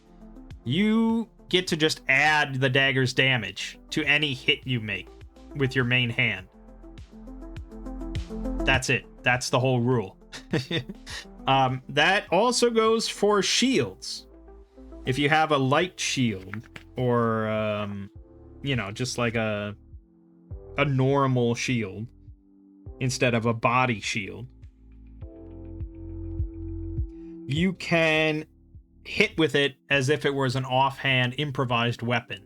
you get to just add the dagger's damage to any hit you make with your main hand. That's it. That's the whole rule. That also goes for shields. If you have a light shield, or just like a normal shield instead of a body shield, you can hit with it as if it was an offhand improvised weapon.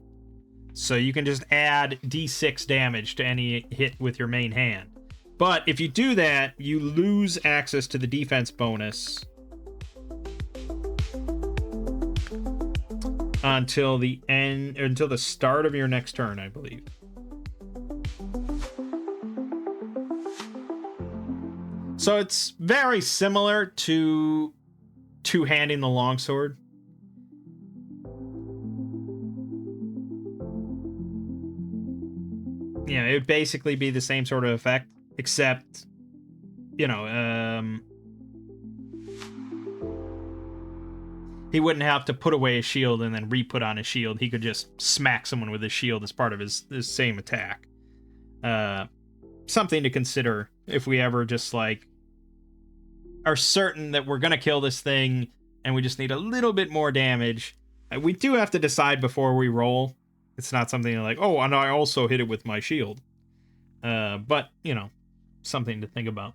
So you can just add d6 damage to any hit with your main hand. But if you do that, you lose access to the defense bonus until the start of your next turn, I believe. So it's very similar to two-handing the longsword. It would basically be the same sort of effect, except, he wouldn't have to put away his shield and then re-put on his shield. He could just smack someone with his shield as part of his same attack. Something to consider if we ever just, are certain that we're going to kill this thing and we just need a little bit more damage. We do have to decide before we roll. It's not something like, oh, and I also hit it with my shield. But, something to think about.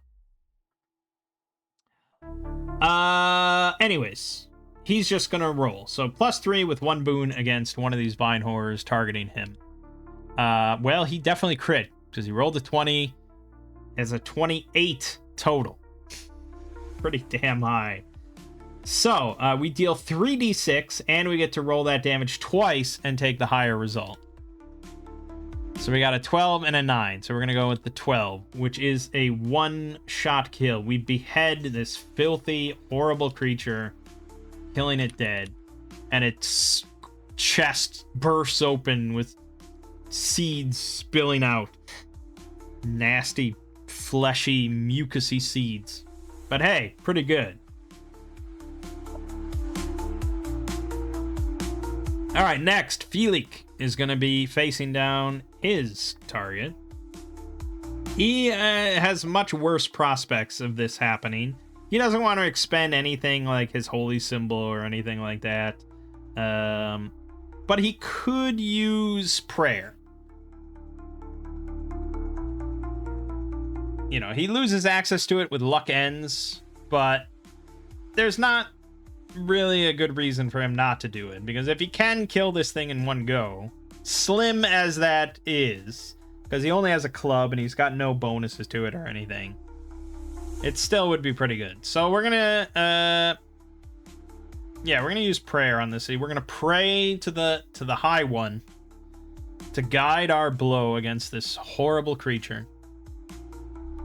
Anyways, he's just going to roll. So +3 with 1 boon against one of these vine horrors targeting him. Well, he definitely crit because he rolled a 20 as a 28 total. Pretty damn high. So, we deal 3d6, and we get to roll that damage twice and take the higher result. So we got a 12 and a 9, so we're going to go with the 12, which is a one-shot kill. We behead this filthy, horrible creature, killing it dead, and its chest bursts open with seeds spilling out. Nasty, fleshy, mucousy seeds. But hey, pretty good. All right, next, Felix is going to be facing down his target. He has much worse prospects of this happening. He doesn't want to expend anything like his holy symbol or anything like that. But he could use prayer. He loses access to it with luck ends, but there's not really a good reason for him not to do it, because if he can kill this thing in one go, slim as that is, because he only has a club and he's got no bonuses to it or anything, it still would be pretty good. So we're gonna use prayer on this. We're gonna pray to the High One to guide our blow against this horrible creature.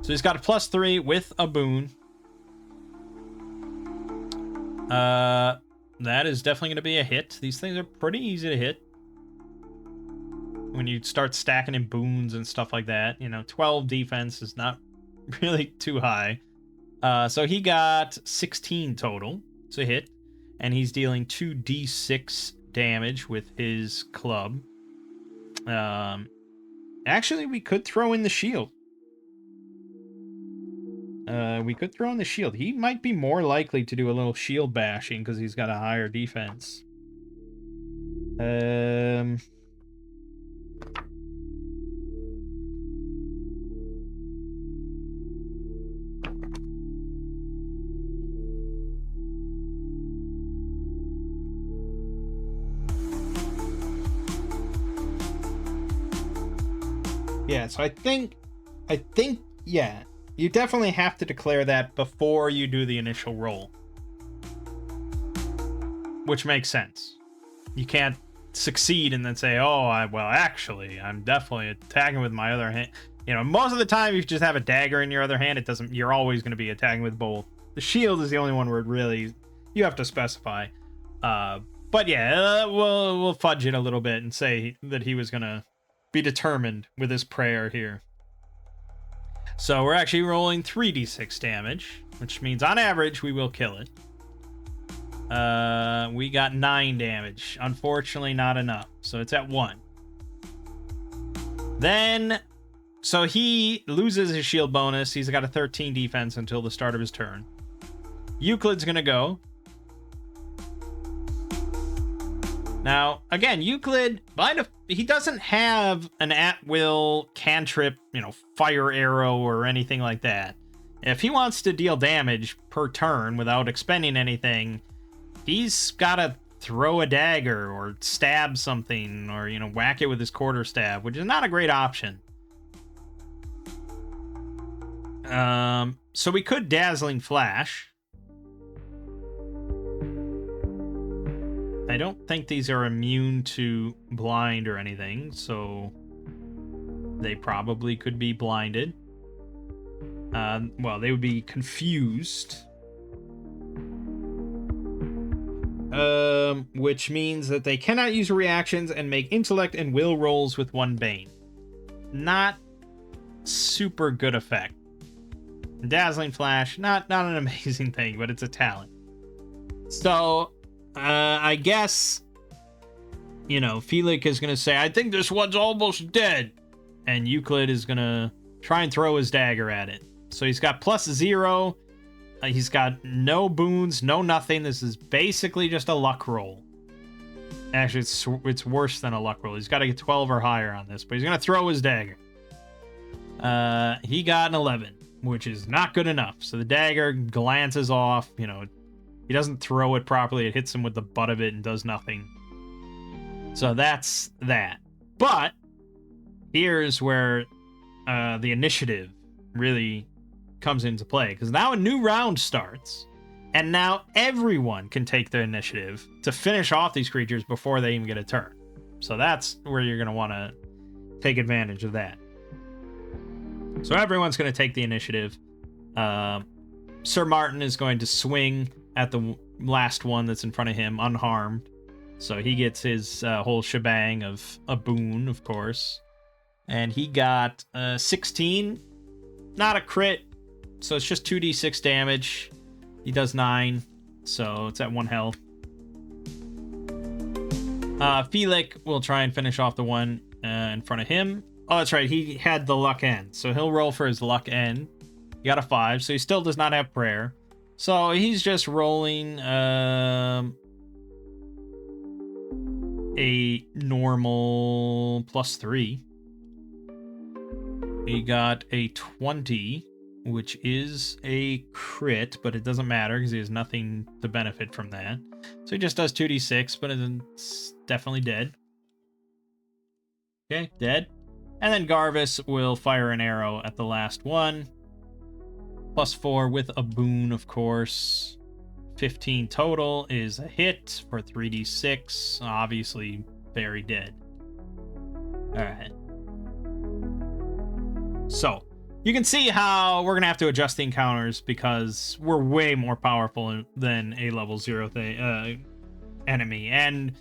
So he's got a +3 with a boon. That is definitely going to be a hit. These things are pretty easy to hit when you start stacking in boons and stuff like that. 12 defense is not really too high. So he got 16 total. It's a hit. And he's dealing 2d6 damage with his club. Actually, we could throw in the shield. We could throw in the shield. He might be more likely to do a little shield bashing because he's got a higher defense. Yeah, so I think yeah, you definitely have to declare that before you do the initial roll. Which makes sense. You can't succeed and then say, oh, well, actually, I'm definitely attacking with my other hand. You know, most of the time, if you just have a dagger in your other hand, it doesn't. You're always going to be attacking with both. The shield is the only one where it really you have to specify. But yeah, we'll fudge it a little bit and say that he was going to be determined with his prayer here. So we're actually rolling 3d6 damage, which means on average we will kill it. We got 9 damage. Unfortunately, not enough. So it's at 1. Then, so he loses his shield bonus. He's got a 13 defense until the start of his turn. Euclid's gonna go. Now, again, Euclid, he doesn't have an at-will cantrip, fire arrow or anything like that. If he wants to deal damage per turn without expending anything, he's got to throw a dagger or stab something or, whack it with his quarterstaff, which is not a great option. So we could Dazzling Flash. I don't think these are immune to blind or anything, so they probably could be blinded. Well, they would be confused. Which means that they cannot use reactions and make intellect and will rolls with 1 Bane. Not super good effect. Dazzling Flash, not an amazing thing, but it's a talent. So, I guess, Felix is going to say, I think this one's almost dead. And Euclid is going to try and throw his dagger at it. So he's got +0. He's got no boons, no nothing. This is basically just a luck roll. Actually, it's worse than a luck roll. He's got to get 12 or higher on this, but he's going to throw his dagger. He got an 11, which is not good enough. So the dagger glances off. He doesn't throw it properly. It hits him with the butt of it and does nothing. So that's that. But here's where the initiative really comes into play, because now a new round starts, and now everyone can take the initiative to finish off these creatures before they even get a turn. So that's where you're going to want to take advantage of that. So everyone's going to take the initiative. Sir Martin is going to swing at the last one that's in front of him unharmed, so he gets his whole shebang of a boon, of course. And he got 16, not a crit. So it's just 2d6 damage. He does 9, so it's at 1 health. Felix will try and finish off the one in front of him. Oh, that's right. He had the luck end, so he'll roll for his luck end. He got a 5, so he still does not have prayer. So he's just rolling a normal +3. He got a 20. Which is a crit, but it doesn't matter because he has nothing to benefit from that. So he just does 2d6, but it's definitely dead. Okay, dead. And then Garvis will fire an arrow at the last one. +4 with a boon, of course. 15 total is a hit for 3d6. Obviously, very dead. Alright. So, you can see how we're going to have to adjust the encounters because we're way more powerful than a level 0 enemy. And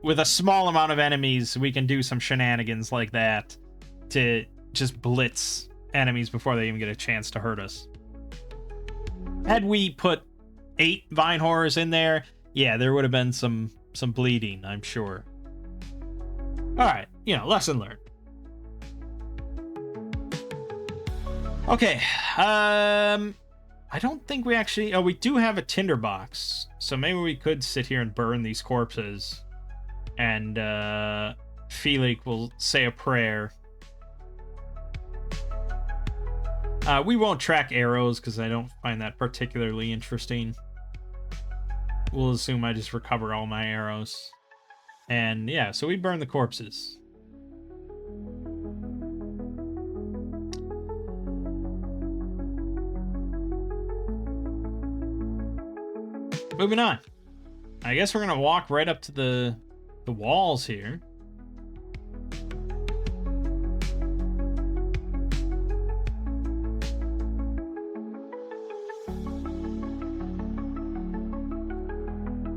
with a small amount of enemies, we can do some shenanigans like that to just blitz enemies before they even get a chance to hurt us. Had we put 8 Vine Horrors in there, yeah, there would have been some bleeding, I'm sure. Alright, lesson learned. Okay, I don't think we actually... Oh, we do have a tinderbox, so maybe we could sit here and burn these corpses, and Felix will say a prayer. We won't track arrows, because I don't find that particularly interesting. We'll assume I just recover all my arrows. And yeah, so we burn the corpses. Moving on. I guess we're gonna walk right up to the walls here.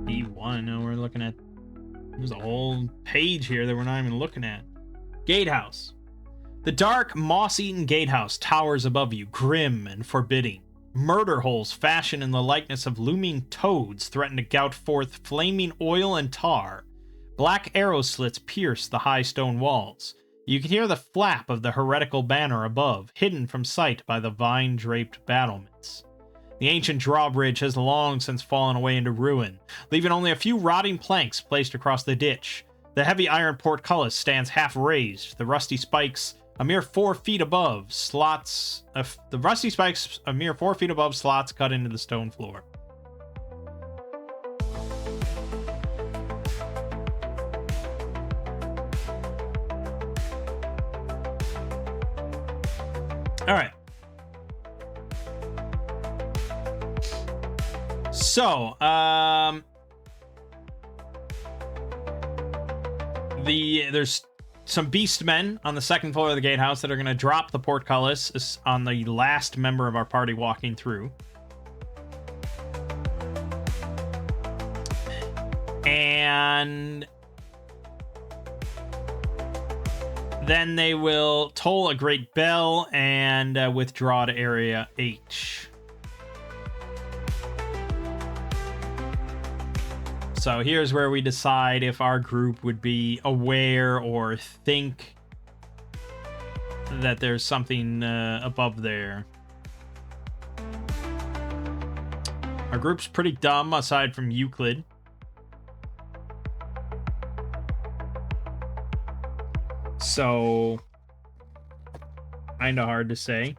E1. Now we're looking at. There's a whole page here that we're not even looking at. Gatehouse. The dark, moss-eaten gatehouse towers above you, grim and forbidding. Murder holes fashioned in the likeness of looming toads threaten to gout forth flaming oil and tar. Black arrow slits pierce the high stone walls. You can hear the flap of the heretical banner above, hidden from sight by the vine-draped battlements. The ancient drawbridge has long since fallen away into ruin, leaving only a few rotting planks placed across the ditch. The heavy iron portcullis stands half raised, the rusty spikes a mere 4 feet above slots. The rusty spikes a mere 4 feet above slots cut into the stone floor. All right. So, there's some beastmen on the second floor of the gatehouse that are going to drop the portcullis on the last member of our party walking through. And then they will toll a great bell and withdraw to Area H. So here's where we decide if our group would be aware or think that there's something above there. Our group's pretty dumb aside from Euclid. So, kinda hard to say.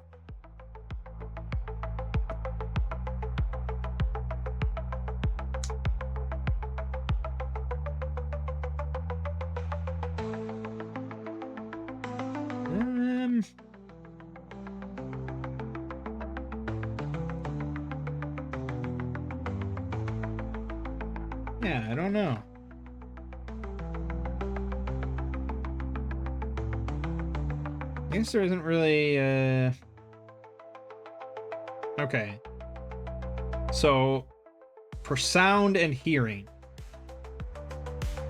Yeah, I don't know. I guess there isn't really, Okay. So, for sound and hearing.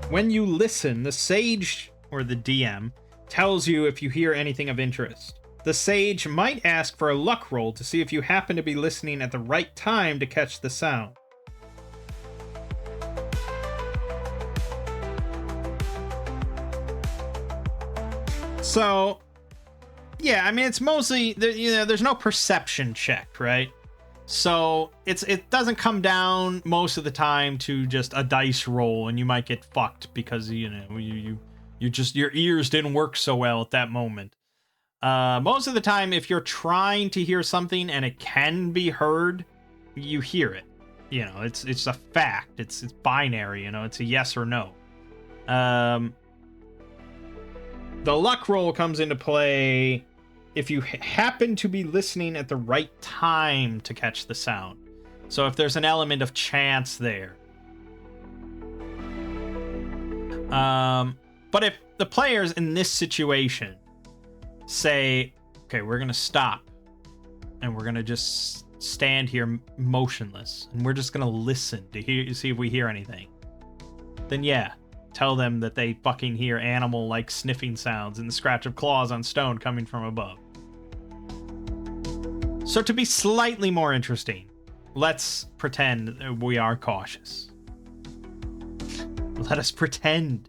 When you listen, the sage, or the DM, tells you if you hear anything of interest. The sage might ask for a luck roll to see if you happen to be listening at the right time to catch the sound. So, yeah, I mean, it's mostly, there's no perception check, right? So it doesn't come down most of the time to just a dice roll, and you might get fucked because you just, your ears didn't work so well at that moment. Most of the time, if you're trying to hear something and it can be heard, you hear it. It's a fact. It's binary. It's a yes or no. The luck roll comes into play if you happen to be listening at the right time to catch the sound. So if there's an element of chance there. But if the players in this situation say, okay, we're going to stop and we're going to just stand here motionless and we're just going to listen to see if we hear anything, then yeah, tell them that they fucking hear animal-like sniffing sounds and the scratch of claws on stone coming from above. So to be slightly more interesting, let's pretend we are cautious. Let us pretend.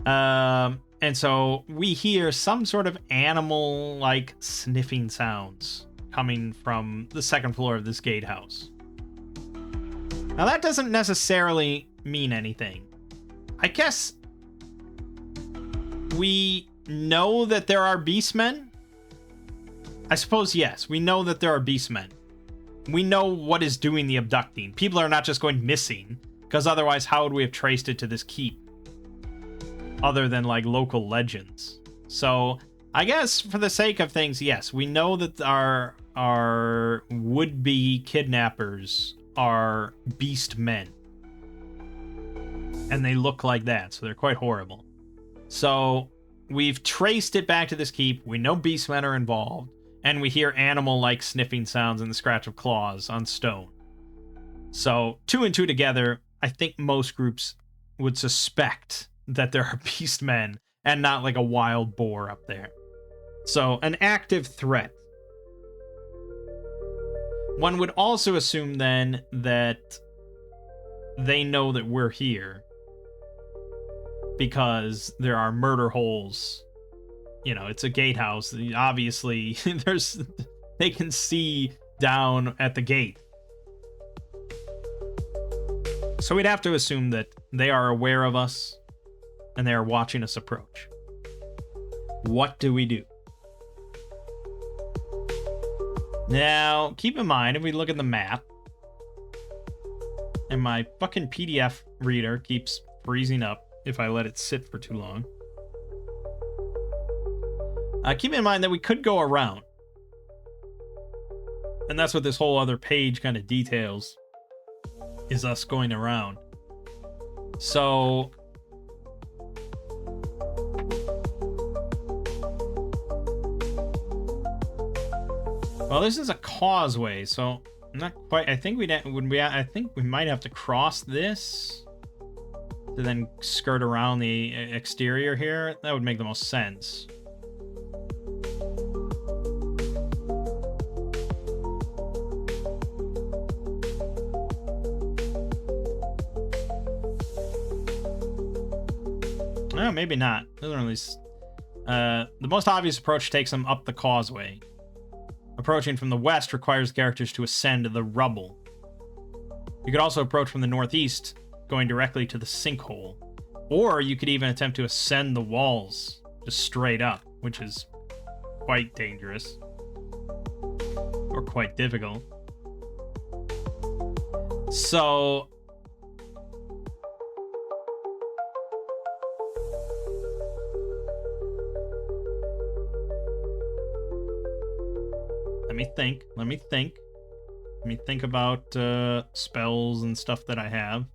And so we hear some sort of animal-like sniffing sounds coming from the second floor of this gatehouse. Now that doesn't necessarily mean anything. I guess we know that there are beastmen. I suppose, yes, we know that there are beastmen. We know what is doing the abducting. People are not just going missing, because otherwise how would we have traced it to this keep? Other than, like, local legends. So, I guess, for the sake of things, yes, we know that our would-be kidnappers are beast men. And they look like that, so they're quite horrible. So we've traced it back to this keep. We know beast men are involved. And we hear animal-like sniffing sounds and the scratch of claws on stone. So 2 and 2 together, I think most groups would suspect that there are beast men and not like a wild boar up there. So an active threat. One would also assume then that they know that we're here because there are murder holes. You know, it's a gatehouse. Obviously, they can see down at the gate. So we'd have to assume that they are aware of us and they are watching us approach. What do we do? Now, keep in mind, if we look at the map, and my fucking PDF reader keeps freezing up if I let it sit for too long. Keep in mind that we could go around. And that's what this whole other page kind of details, is us going around. So well, this is a causeway, so I'm not quite. I think I think we might have to cross this to then skirt around the exterior here. That would make the most sense. No, maybe not. The most obvious approach takes them up the causeway. Approaching from the west requires characters to ascend the rubble. You could also approach from the northeast, going directly to the sinkhole. Or you could even attempt to ascend the walls, just straight up, which is quite dangerous. Or quite difficult. So Let me think about spells and stuff that I have.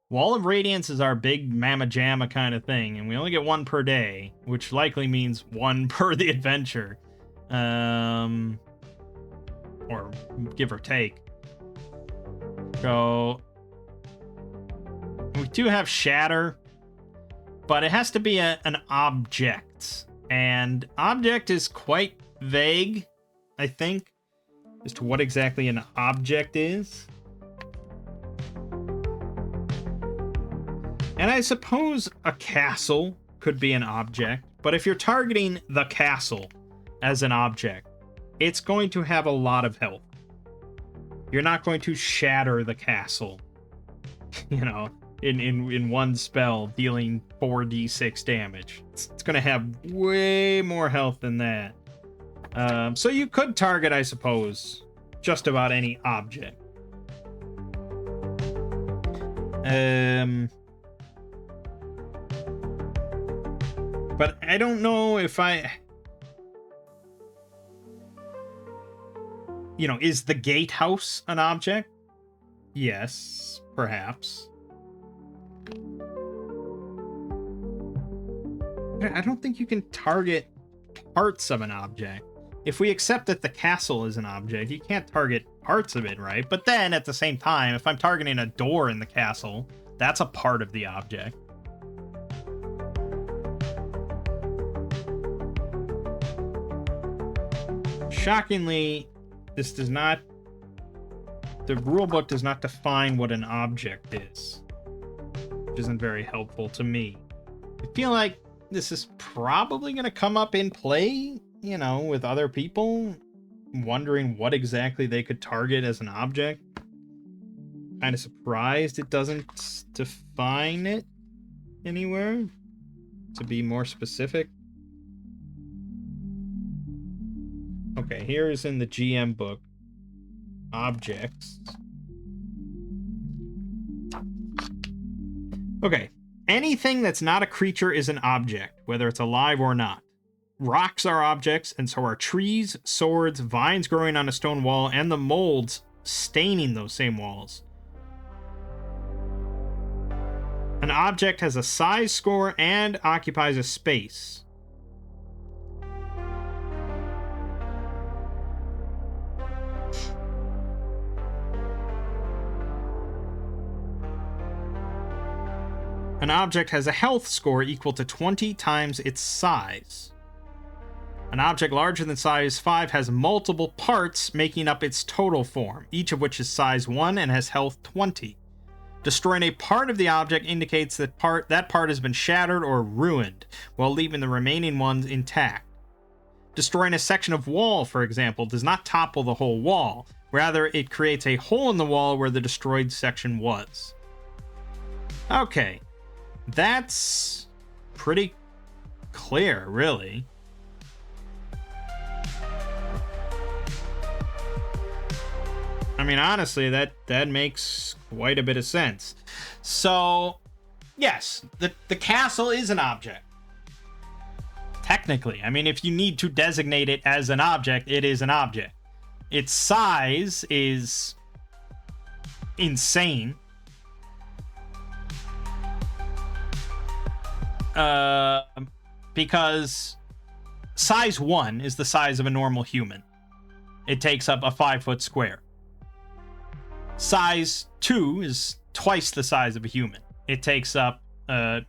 Wall of Radiance is our big mamma jamma kind of thing, and we only get 1 per day, which likely means 1 per the adventure. Or give or take. So we do have Shatter, but it has to be an object. And object is quite vague, I think, as to what exactly an object is. And I suppose a castle could be an object, but if you're targeting the castle as an object, it's going to have a lot of health. You're not going to shatter the castle, you know, in one spell, dealing 4d6 damage. It's going to have way more health than that. So you could target, I suppose, just about any object. But I don't know if is the gatehouse an object? Yes, perhaps. I don't think you can target parts of an object. If we accept that the castle is an object, you can't target parts of it, right? But then, at the same time, if I'm targeting a door in the castle, that's a part of the object. Shockingly, the rulebook does not define what an object is, which isn't very helpful to me. I feel like this is probably going to come up in play, with other people, wondering what exactly they could target as an object. Kind of surprised it doesn't define it anywhere to be more specific. Okay, here's in the GM book, objects. Okay, anything that's not a creature is an object, whether it's alive or not. Rocks are objects, and so are trees, swords, vines growing on a stone wall, and the molds staining those same walls. An object has a size score and occupies a space. An object has a health score equal to 20 times its size. An object larger than size 5 has multiple parts making up its total form, each of which is size 1 and has health 20. Destroying a part of the object indicates that part has been shattered or ruined, while leaving the remaining ones intact. Destroying a section of wall, for example, does not topple the whole wall. Rather, it creates a hole in the wall where the destroyed section was. Okay. That's pretty clear, really. I mean, honestly, that makes quite a bit of sense. So, yes, the castle is an object. Technically. I mean, if you need to designate it as an object, it is an object. Its size is insane. Because size 1 is the size of a normal human. It takes up a 5-foot square. Size 2 is twice the size of a human. It takes up, a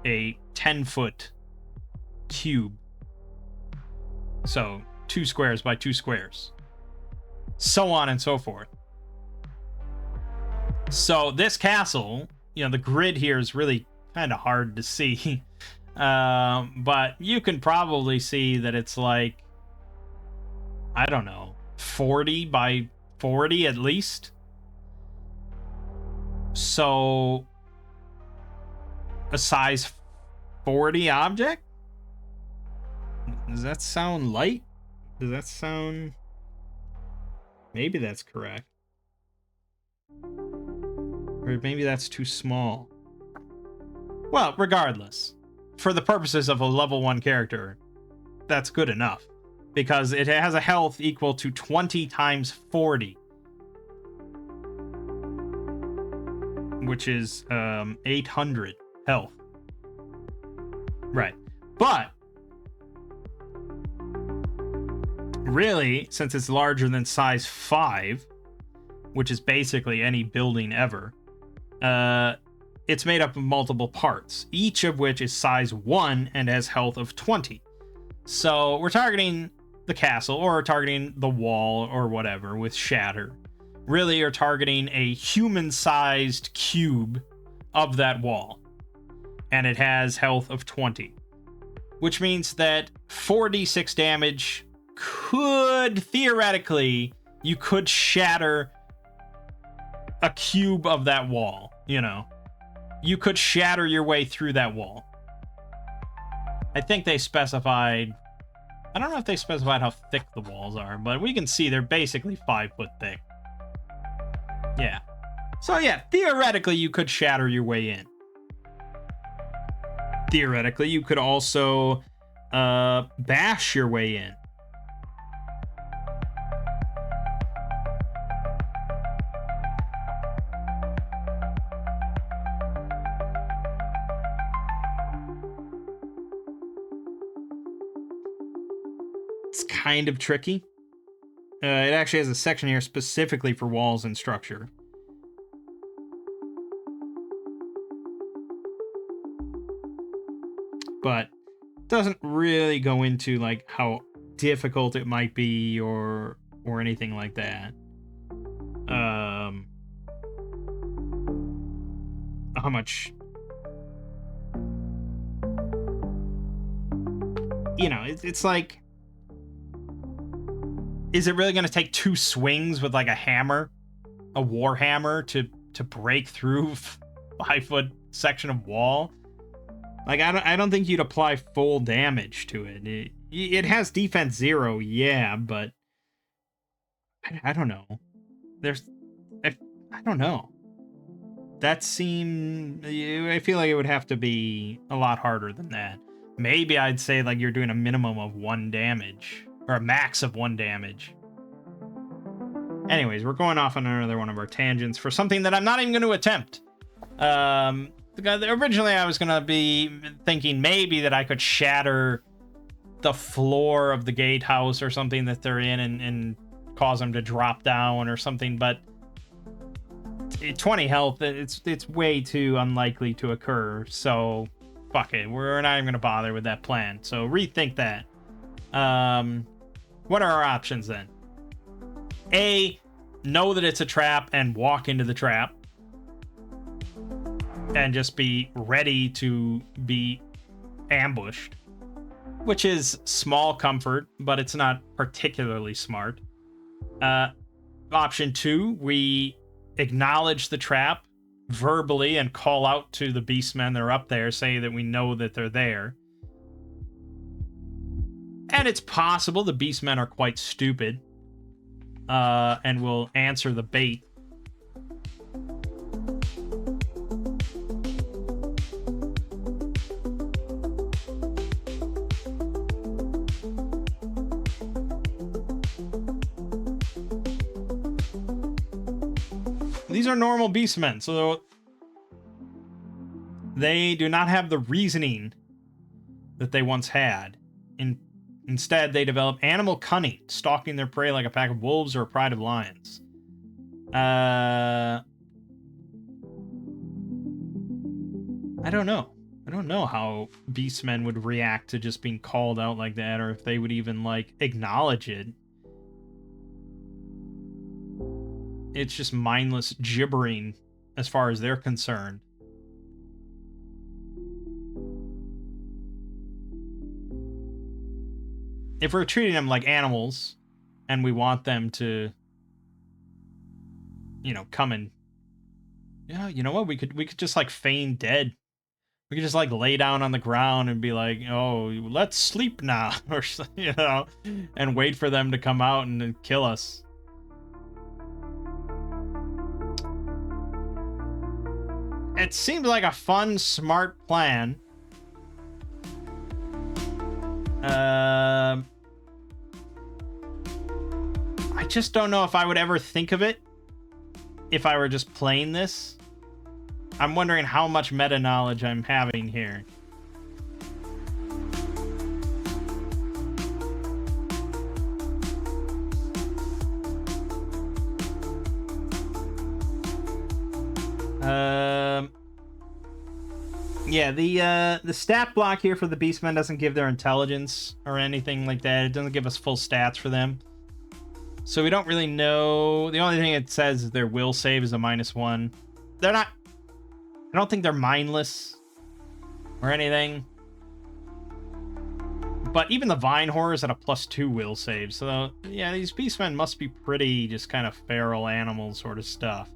10-foot cube. So 2 squares by 2 squares. So on and so forth. So this castle, the grid here is really kind of hard to see. But you can probably see that it's like, I don't know, 40 by 40 at least. So a size 40 object? Does that sound light? Does that sound... Maybe that's correct. Or maybe that's too small. Well, regardless, for the purposes of a level 1 character, that's good enough. Because it has a health equal to 20 times 40. Which is 800 health. Right. But really, since it's larger than size 5, which is basically any building ever, it's made up of multiple parts, each of which is size 1 and has health of 20. So we're targeting the castle, or targeting the wall, or whatever, with shatter. Really, you're targeting a human-sized cube of that wall. And it has health of 20. Which means that 4d6 damage could, theoretically, you could shatter a cube of that wall, You could shatter your way through that wall. I think they specified... I don't know if they specified how thick the walls are, but we can see they're basically 5 foot thick. Yeah. So yeah, theoretically you could shatter your way in. Theoretically, you could also bash your way in. It's kind of tricky. It actually has a section here specifically for walls and structure. But doesn't really go into like how difficult it might be or anything like that. How much, it's like, is it really going to take 2 swings with like a hammer, a war hammer, to break through 5-foot section of wall? Like, I don't think you'd apply full damage to it. It has defense 0, yeah, but I don't know. I don't know. I feel like it would have to be a lot harder than that. Maybe I'd say like you're doing a minimum of 1 damage, or a max of 1 damage. Anyways, we're going off on another one of our tangents for something that I'm not even going to attempt. Originally, I was going to be thinking maybe that I could shatter the floor of the gatehouse or something that they're in and cause them to drop down or something, but 20 health, it's way too unlikely to occur, so fuck it. We're not even going to bother with that plan, so rethink that. What are our options then? A, know that it's a trap and walk into the trap and just be ready to be ambushed, which is small comfort, but it's not particularly smart. Option 2, we acknowledge the trap verbally and call out to the beastmen that are up there, say that we know that they're there. And it's possible the beastmen are quite stupid and will answer the bait. These are normal beastmen, so they do not have the reasoning that they once had. Instead, they develop animal cunning, stalking their prey like a pack of wolves or a pride of lions. I don't know. I don't know how beastmen would react to just being called out like that, or if they would even, like, acknowledge it. It's just mindless gibbering as far as they're concerned. If we're treating them like animals and we want them to, you know, come and, yeah, you know what? We could just like feign dead. We could just like lay down on the ground and be like, oh, let's sleep now, or, you know, and wait for them to come out and kill us. It seems like a fun, smart plan. I just don't know if I would ever think of it if I were just playing this. I'm wondering how much meta knowledge I'm having here. Yeah, the stat block here for the Beastmen doesn't give their intelligence or anything like that. It doesn't give us full stats for them. So we don't really know. The only thing it says is their will save is a -1. They're not... I don't think they're mindless or anything. But even the Vine Horror is at a +2 will save. So, yeah, these Beastmen must be pretty just kind of feral animal sort of stuff.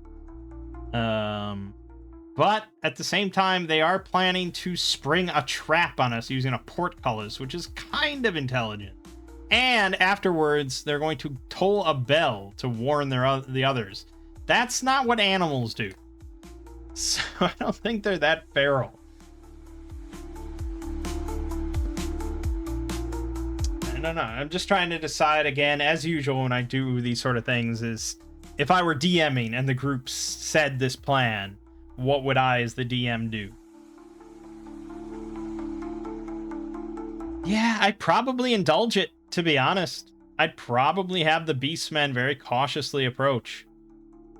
But at the same time, they are planning to spring a trap on us using a portcullis, which is kind of intelligent. And afterwards, they're going to toll a bell to warn the others. That's not what animals do. So I don't think they're that feral. I don't know. I'm just trying to decide again, as usual when I do these sort of things, is if I were DMing and the group said this plan, what would I, as the DM, do? Yeah, I'd probably indulge it, to be honest. I'd probably have the Beastmen very cautiously approach.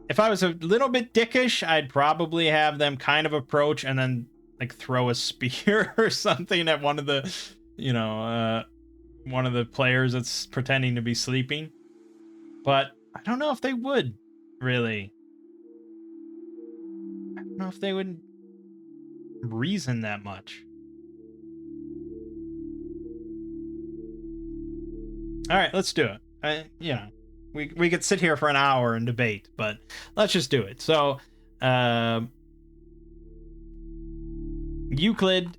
If I was a little bit dickish, I'd probably have them kind of approach and then, like, throw a spear or something at one of the, you know, one of the players that's pretending to be sleeping. But I don't know if they would, really. I don't know if they would reason that much. All right, let's do it. You know, we could sit here for an hour and debate, but let's just do it. So, Euclid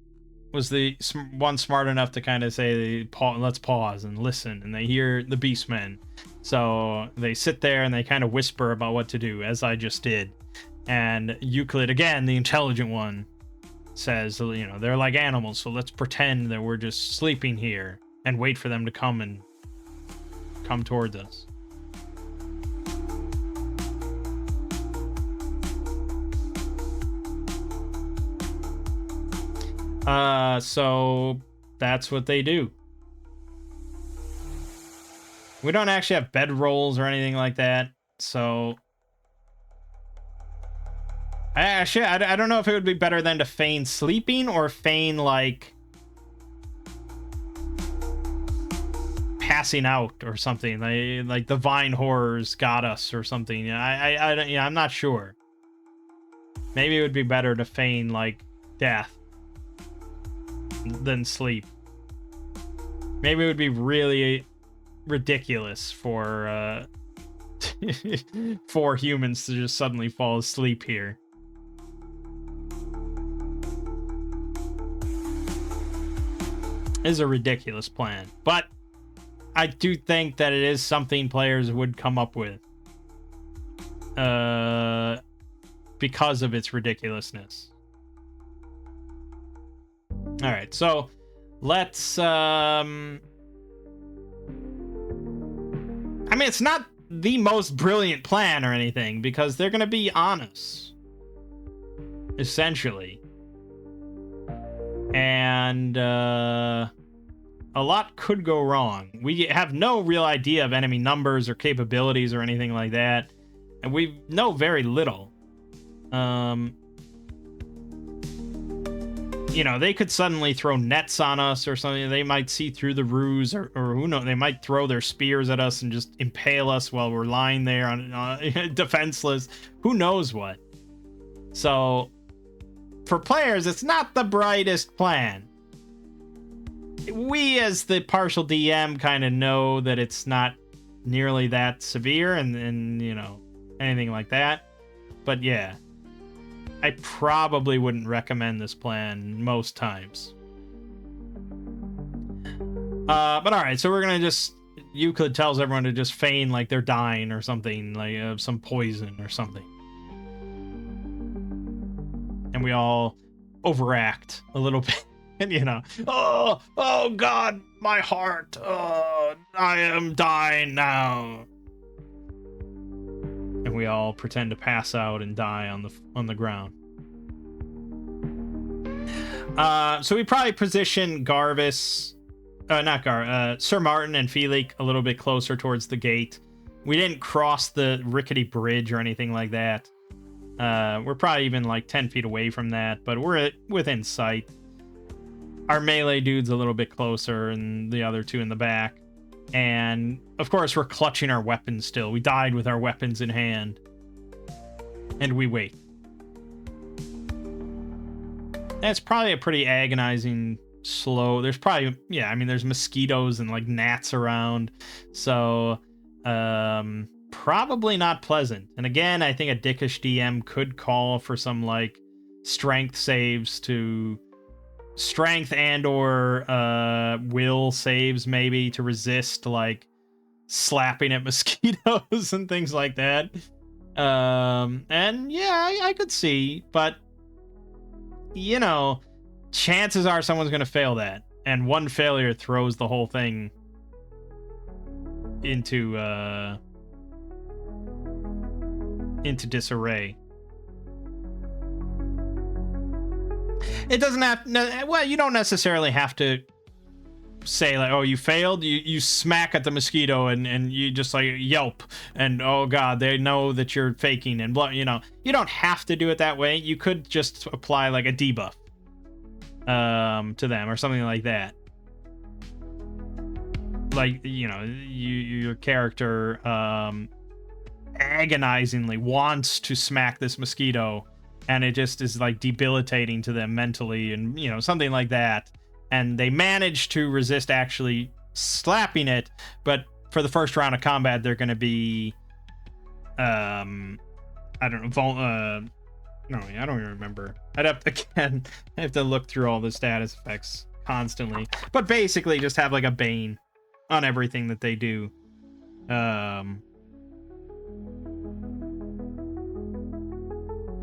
was the one smart enough to kind of say, let's pause and listen, and they hear the Beastmen. So they sit there and they kind of whisper about what to do, as I just did. And Euclid, again, the intelligent one, says, you know, they're like animals, so let's pretend that we're just sleeping here and wait for them to come towards us. So that's what they do. We don't actually have bedrolls or anything like that, so I don't know if it would be better than to feign sleeping or feign like passing out or something. Like the Vine horrors got us or something. I'm not sure. Maybe it would be better to feign like death than sleep. Maybe it would be really ridiculous for for humans to just suddenly fall asleep here. Is a ridiculous plan, but I do think that it is something players would come up with because of its ridiculousness. All right, so let's I mean, it's not the most brilliant plan or anything because they're going to be on us, essentially. And a lot could go wrong. We have no real idea of enemy numbers or capabilities or anything like that. And we know very little. You know, they could suddenly throw nets on us or something. They might see through the ruse, or who knows, they might throw their spears at us and just impale us while we're lying there on defenseless. Who knows what? So, for players, it's not the brightest plan. We, as the partial DM, kind of know that it's not nearly that severe and, you know, anything like that. But yeah. I probably wouldn't recommend this plan most times. But alright, so we're gonna just... Euclid tells everyone to just feign like they're dying or something, like some poison or something. And we all overact a little bit. And, you know, oh God, my heart. Oh, I am dying now. And we all pretend to pass out and die on the ground. So we probably position Sir Martin and Felix a little bit closer towards the gate. We didn't cross the rickety bridge or anything like that. We're probably even like 10 feet away from that, but we're within sight. Our melee dude's a little bit closer and the other two in the back. And, of course, we're clutching our weapons still. We died with our weapons in hand. And we wait. That's probably a pretty agonizing, slow... There's probably... Yeah, I mean, there's mosquitoes and, like, gnats around. So, probably not pleasant. And again, I think a dickish DM could call for some, like, strength saves to... Strength and or will saves maybe to resist like slapping at mosquitoes and things like that. And yeah, I could see, but you know, chances are someone's gonna fail that, and one failure throws the whole thing into disarray. It doesn't have... Well, you don't necessarily have to say, like, oh, you failed. You smack at the mosquito and you just, like, yelp. And, oh, God, they know that you're faking and blah, you know. You don't have to do it that way. You could just apply, like, a debuff to them or something like that. Like, you know, your character agonizingly wants to smack this mosquito, and it just is like debilitating to them mentally, and you know, something like that, and they manage to resist actually slapping it, but for the first round of combat they're going to be I don't know, no, I don't even remember. I have to look through all the status effects constantly, but basically just have like a bane on everything that they do.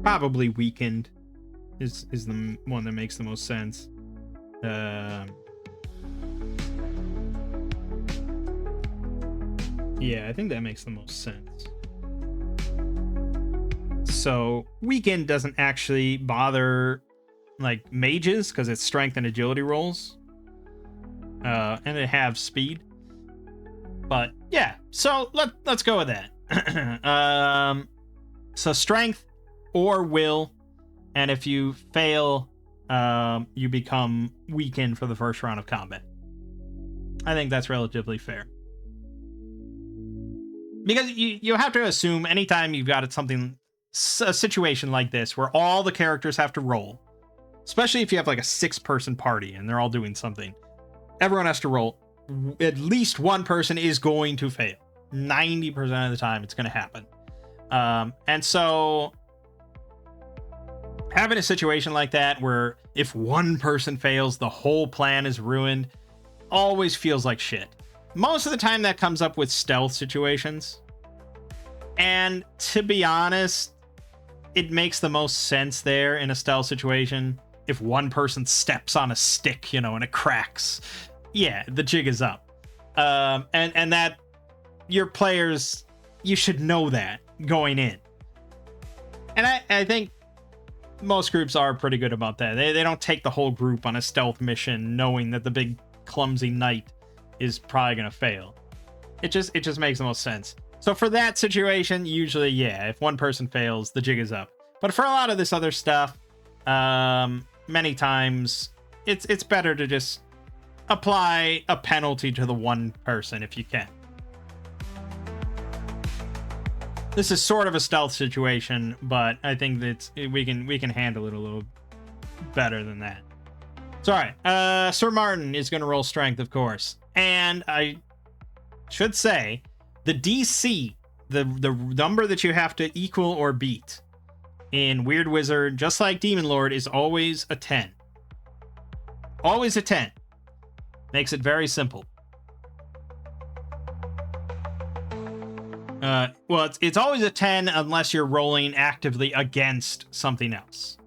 Probably weakened is the one that makes the most sense. Yeah, I think that makes the most sense. So weakened doesn't actually bother like mages because it's strength and agility rolls. And it have speed. But yeah, so let's go with that. So strength or will, and if you fail, you become weakened for the first round of combat. I think that's relatively fair. Because you have to assume anytime you've got a situation like this where all the characters have to roll, especially if you have like a 6-person party and they're all doing something, everyone has to roll. At least one person is going to fail. 90% of the time it's going to happen. And so having a situation like that where if one person fails, the whole plan is ruined, always feels like shit. Most of the time that comes up with stealth situations. And to be honest, it makes the most sense there in a stealth situation. If one person steps on a stick, and it cracks, yeah, the jig is up. And that your players, you should know that going in. And I think most groups are pretty good about that. They don't take the whole group on a stealth mission knowing that the big clumsy knight is probably gonna fail. It just makes the most sense. So for that situation, usually, yeah, if one person fails, the jig is up. But for a lot of this other stuff, many times it's better to just apply a penalty to the one person if you can. This is sort of a stealth situation, but I think that we can handle it a little better than that. So, all right, Sir Martin is going to roll strength, of course. And I should say, the DC, the number that you have to equal or beat in Weird Wizard, just like Demon Lord, is always a 10. Always a 10. Makes it very simple. Well, it's always a 10 unless you're rolling actively against something else.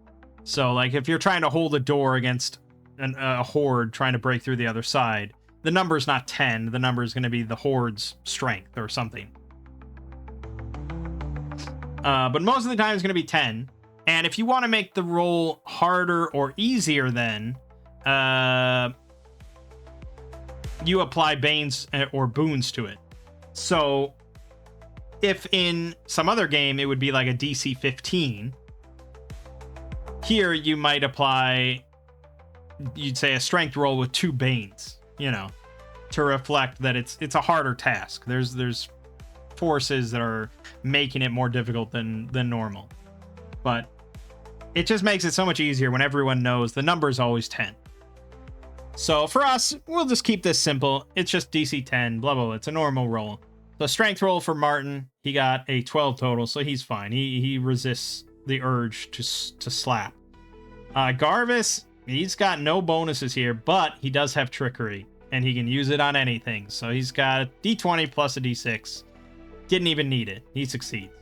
So, like, if you're trying to hold a door against a horde trying to break through the other side, the number's not 10. The number is going to be the horde's strength or something. But most of the time it's going to be 10. And if you want to make the roll harder or easier, then you apply banes or boons to it. So if in some other game it would be like a DC 15, here you might apply, you'd say, a strength roll with 2 banes, to reflect that it's a harder task. There's forces that are making it more difficult than normal. But it just makes it so much easier when everyone knows the number is always 10. So for us, we'll just keep this simple. It's just DC 10, blah, blah, blah. It's a normal roll. So strength roll for Martin, he got a 12 total, so he's fine. He resists the urge to slap. Garvis, he's got no bonuses here, but he does have trickery, and he can use it on anything. So he's got a D20 plus a D6. Didn't even need it. He succeeds.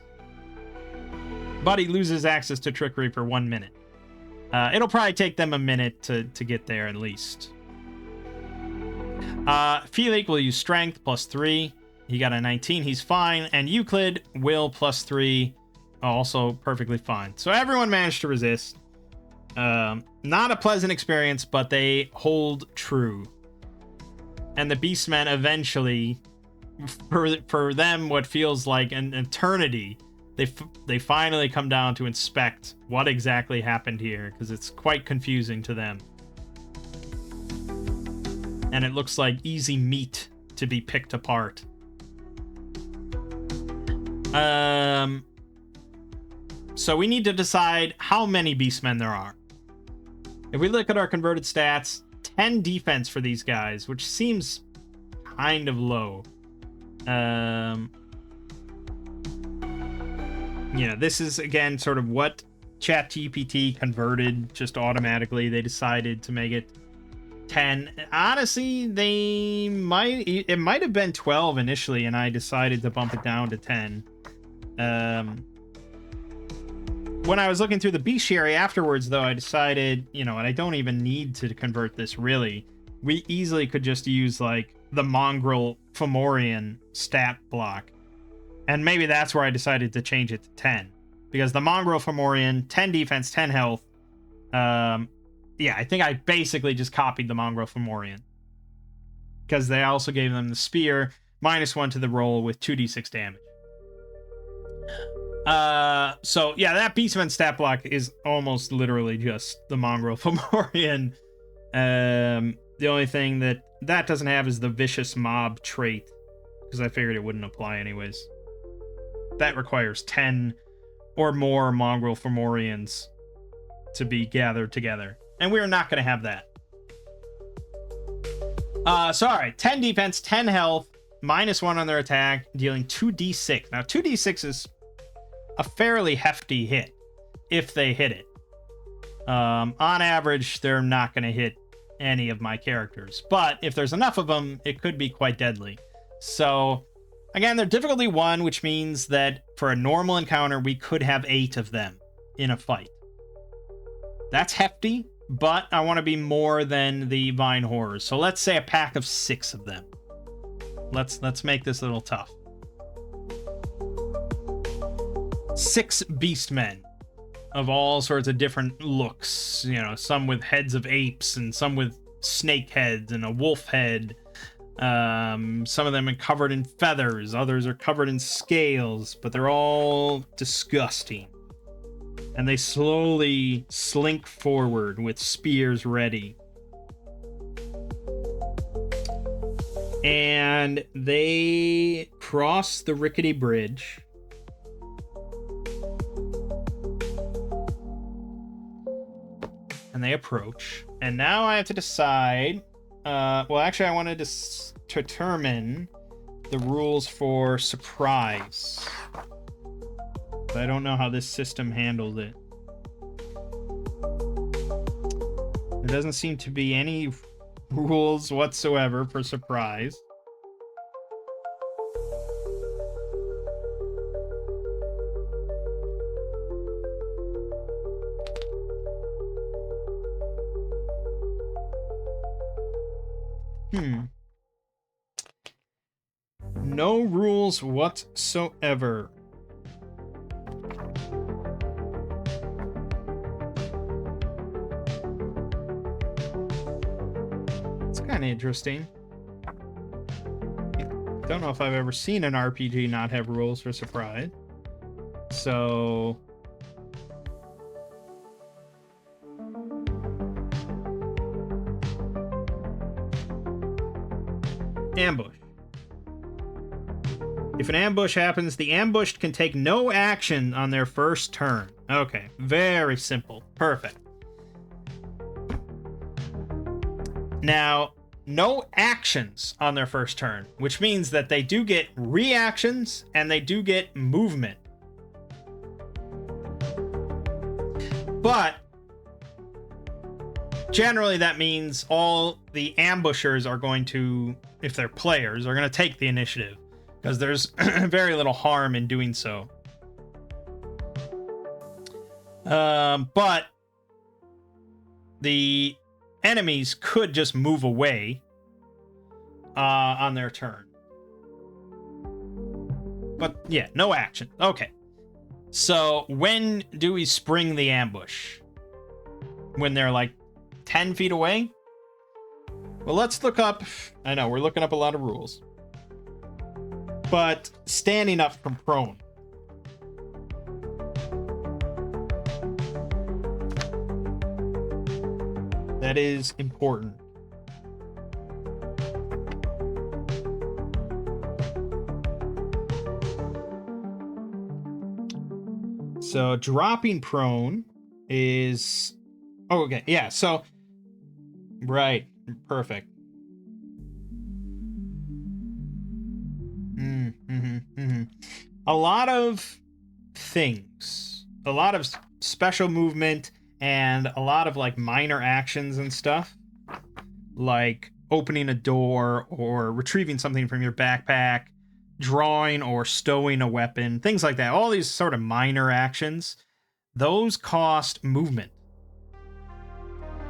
But he loses access to trickery for 1 minute. It'll probably take them a minute to get there at least. Felix will use strength plus 3. He got a 19. He's fine. And Euclid will plus 3. Also perfectly fine. So everyone managed to resist. Not a pleasant experience, but they hold true. And the Beastmen eventually, for them, what feels like an eternity, they finally come down to inspect what exactly happened here, because it's quite confusing to them. And it looks like easy meat to be picked apart. So we need to decide how many Beastmen there are. If we look at our converted stats, 10 defense for these guys, which seems kind of low. This is, again, sort of what ChatGPT converted just automatically. They decided to make it 10. Honestly, it might have been 12 initially, and I decided to bump it down to 10. When I was looking through the bestiary afterwards, though, I decided, and I don't even need to convert this, really. We easily could just use, like, the Mongrel Fomorian stat block. And maybe that's where I decided to change it to 10. Because the Mongrel Fomorian, 10 defense, 10 health, yeah, I think I basically just copied the Mongrel Fomorian. Because they also gave them the spear, -1 to the roll with 2d6 damage. So yeah, that Beastman stat block is almost literally just the Mongrel Fomorian. The only thing that doesn't have is the Vicious Mob trait, because I figured it wouldn't apply anyways. That requires 10 or more Mongrel Fomorians to be gathered together, and we're not going to have that. So alright, 10 defense, 10 health, -1 on their attack, dealing 2d6. Now 2d6 is a fairly hefty hit, if they hit it. On average, they're not going to hit any of my characters, but if there's enough of them, it could be quite deadly. So, again, they're difficulty 1, which means that for a normal encounter, we could have 8 of them in a fight. That's hefty, but I want to be more than the Vine Horrors, so let's say a pack of 6 of them. Let's make this a little tough. 6 Beastmen of all sorts of different looks, you know, some with heads of apes and some with snake heads and a wolf head. Some of them are covered in feathers, others are covered in scales, but they're all disgusting. And they slowly slink forward with spears ready. And they cross the rickety bridge. And they approach. And now I have to decide. Well, actually, I wanted to determine the rules for surprise. But I don't know how this system handles it. There doesn't seem to be any rules whatsoever for surprise. No rules whatsoever. It's kind of interesting. Don't know if I've ever seen an RPG not have rules for surprise. So... ambush. If an ambush happens, the ambushed can take no action on their first turn. Okay, very simple. Perfect. Now, no actions on their first turn, which means that they do get reactions and they do get movement. But generally that means all the ambushers are going to, if they're players, are going to take the initiative, because there's very little harm in doing so. But the enemies could just move away on their turn. But yeah, no action. Okay. So when do we spring the ambush? When they're like 10 feet away? Well, let's look up. I know, we're looking up a lot of rules. But standing up from prone. That is important. So dropping prone is... oh, okay, yeah, so... right, perfect. A lot of things, a lot of special movement, and a lot of like minor actions and stuff, like opening a door or retrieving something from your backpack, drawing or stowing a weapon, things like that. All these sort of minor actions, those cost movement.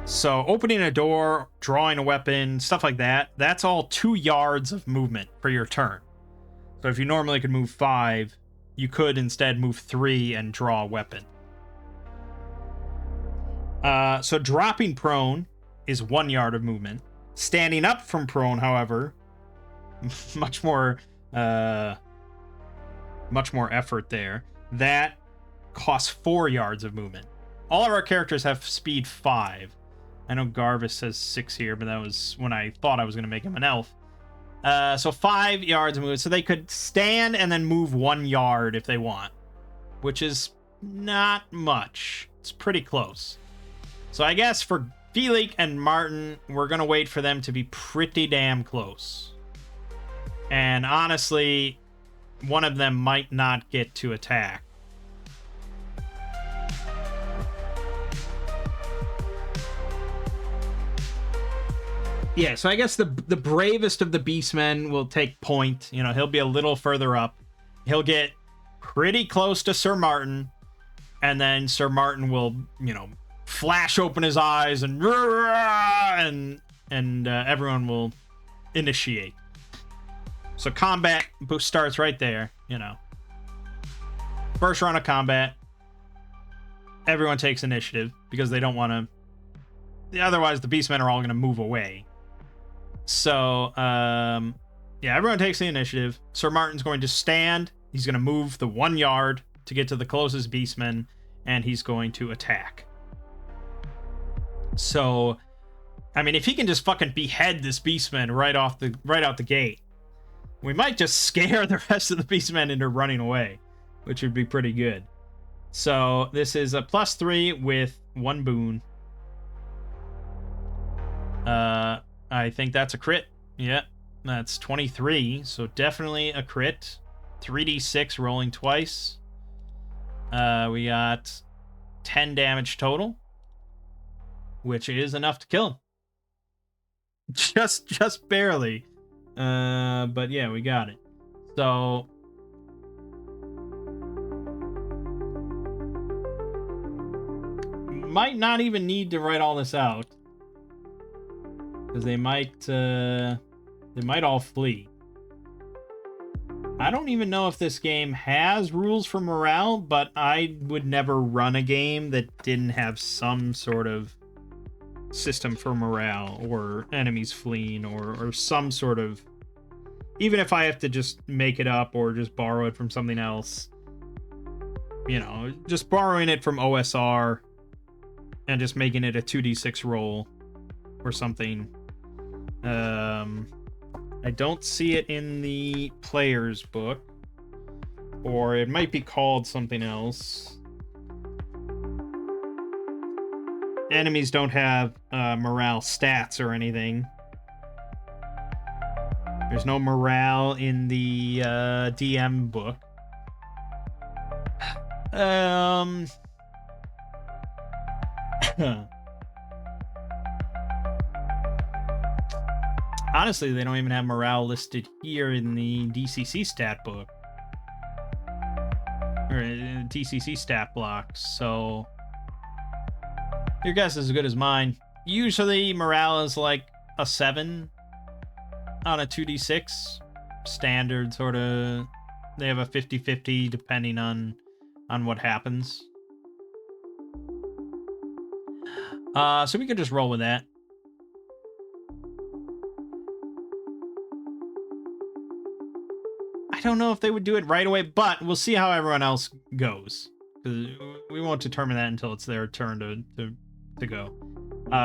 So opening a door, drawing a weapon, stuff like that, that's all 2 yards of movement for your turn. So if you normally could move 5, you could instead move 3 and draw a weapon. So dropping prone is 1 yard of movement. Standing up from prone, however, much more effort there. That costs 4 yards of movement. All of our characters have speed 5. I know Garvis says 6 here, but that was when I thought I was going to make him an elf. So 5 yards of movement. So they could stand and then move 1 yard if they want, which is not much. It's pretty close. So I guess for Felix and Martin, we're going to wait for them to be pretty damn close. And honestly, one of them might not get to attack. Yeah, so I guess the bravest of the Beastmen will take point. You know, he'll be a little further up. He'll get pretty close to Sir Martin. And then Sir Martin will, you know, flash open his eyes and everyone will initiate. So combat starts right there, you know. First round of combat. Everyone takes initiative because they don't want to... Otherwise, the Beastmen are all going to move away. So, yeah, everyone takes the initiative. Sir Martin's going to stand. He's going to move the 1 yard to get to the closest Beastman, and he's going to attack. So, I mean, if he can just fucking behead this Beastman right out the gate, we might just scare the rest of the Beastmen into running away, which would be pretty good. So, this is a +3 with 1 boon. I think that's a crit. Yeah, that's 23, so definitely a crit. 3d6 rolling twice. We got 10 damage total, which is enough to kill him. Just barely. But yeah, we got it. So might not even need to write all this out, because they might all flee. I don't even know if this game has rules for morale, but I would never run a game that didn't have some sort of system for morale, or enemies fleeing, or some sort of... Even if I have to just make it up or just borrow it from something else. You know, just borrowing it from OSR and just making it a 2d6 roll or something. I don't see it in the player's book, or it might be called something else. Enemies don't have morale stats or anything. There's no morale in the DM book. Honestly, they don't even have morale listed here in the DCC stat book. Or DCC stat blocks, so... Your guess is as good as mine. Usually, morale is like a 7 on a 2d6. Standard, sort of... They have a 50-50 depending on what happens. So we could just roll with that. I don't know if they would do it right away, but we'll see how everyone else goes. Because we won't determine that until it's their turn to go.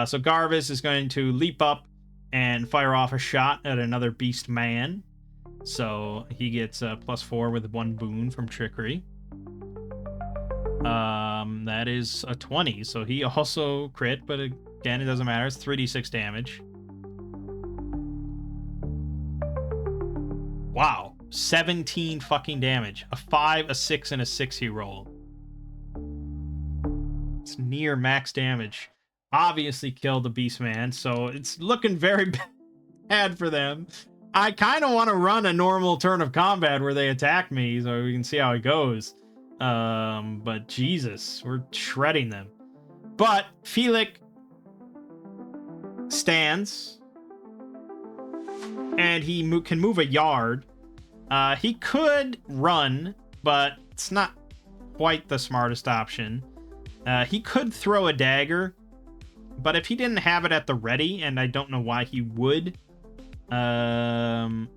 So Garvis is going to leap up and fire off a shot at another beast man. So he gets a +4 with 1 boon from trickery. That is a 20, so he also crit, but again, it doesn't matter. It's 3d6 damage. Wow. 17 fucking damage. A 5, a 6, and a 6 he rolled. It's near max damage. Obviously killed the beast man, so it's looking very bad for them. I kind of want to run a normal turn of combat where they attack me so we can see how it goes. But Jesus, we're shredding them. But Felix stands, and he can move a yard. He could run, but it's not quite the smartest option. He could throw a dagger, But if he didn't have it at the ready, and I don't know why he would, I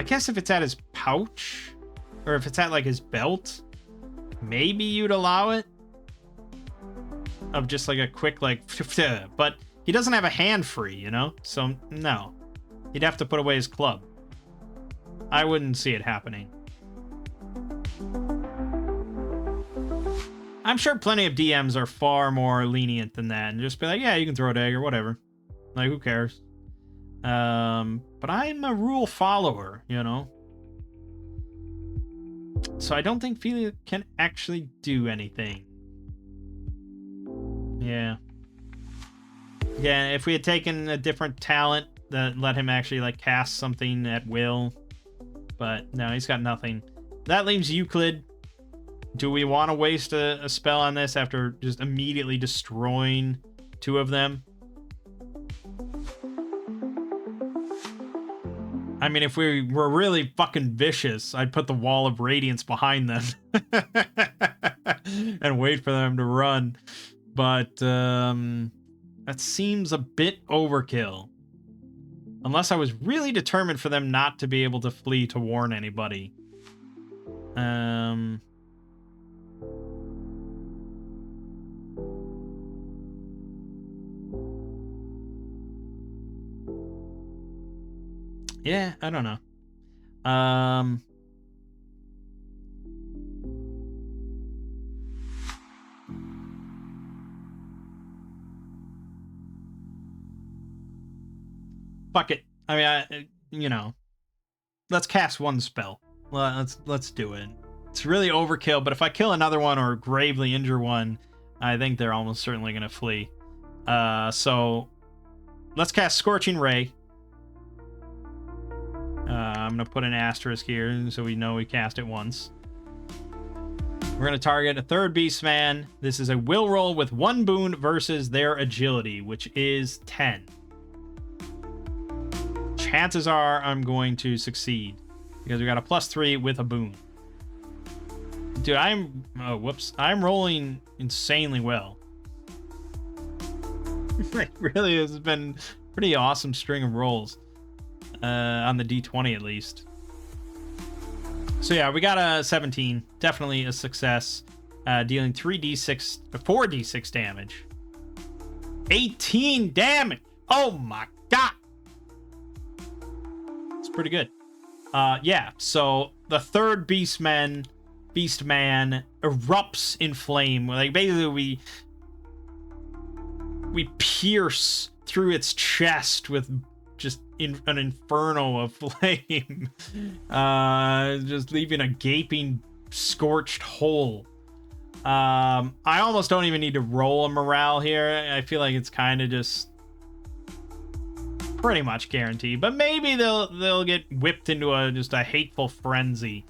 guess if it's at his pouch, or if it's at like his belt, maybe you'd allow it. Of just like a quick like, but he doesn't have a hand free, you know? So no, he'd have to put away his club. I wouldn't see it happening. I'm sure plenty of DMs are far more lenient than that and just be like, yeah, you can throw a dagger, whatever. Like, who cares? But I'm a rule follower, you know? So I don't think Felia can actually do anything. Yeah. Yeah, if we had taken a different talent that let him actually, like, cast something at will. But, no, he's got nothing. That leaves Euclid. Do we want to waste a spell on this after just immediately destroying two of them? I mean, if we were really fucking vicious, I'd put the Wall of Radiance behind them. And wait for them to run. But, that seems a bit overkill. Unless I was really determined for them not to be able to flee to warn anybody. Yeah, I don't know. Fuck it. I mean, you know, let's cast one spell. Let's do it. It's really overkill, but if I kill another one or gravely injure one, I think they're almost certainly going to flee. So let's cast Scorching Ray. I'm going to put an asterisk here so we know we cast it once. We're going to target a third Beastman. This is a will roll with 1 boon versus their agility, which is 10. Chances are I'm going to succeed because we got a +3 with a boon. Dude, I'm rolling insanely well. It really has been a pretty awesome string of rolls. On the D20 at least. So yeah, we got a 17. Definitely a success. Dealing 4d6 damage. 18 damage! Oh my god! It's pretty good. Yeah, so the third Beastman erupts in flame. Like, basically we pierce through its chest with just an inferno of flame. Just leaving a gaping, scorched hole. I almost don't even need to roll a morale here. I feel like it's kind of just pretty much guaranteed. But maybe they'll get whipped into just a hateful frenzy.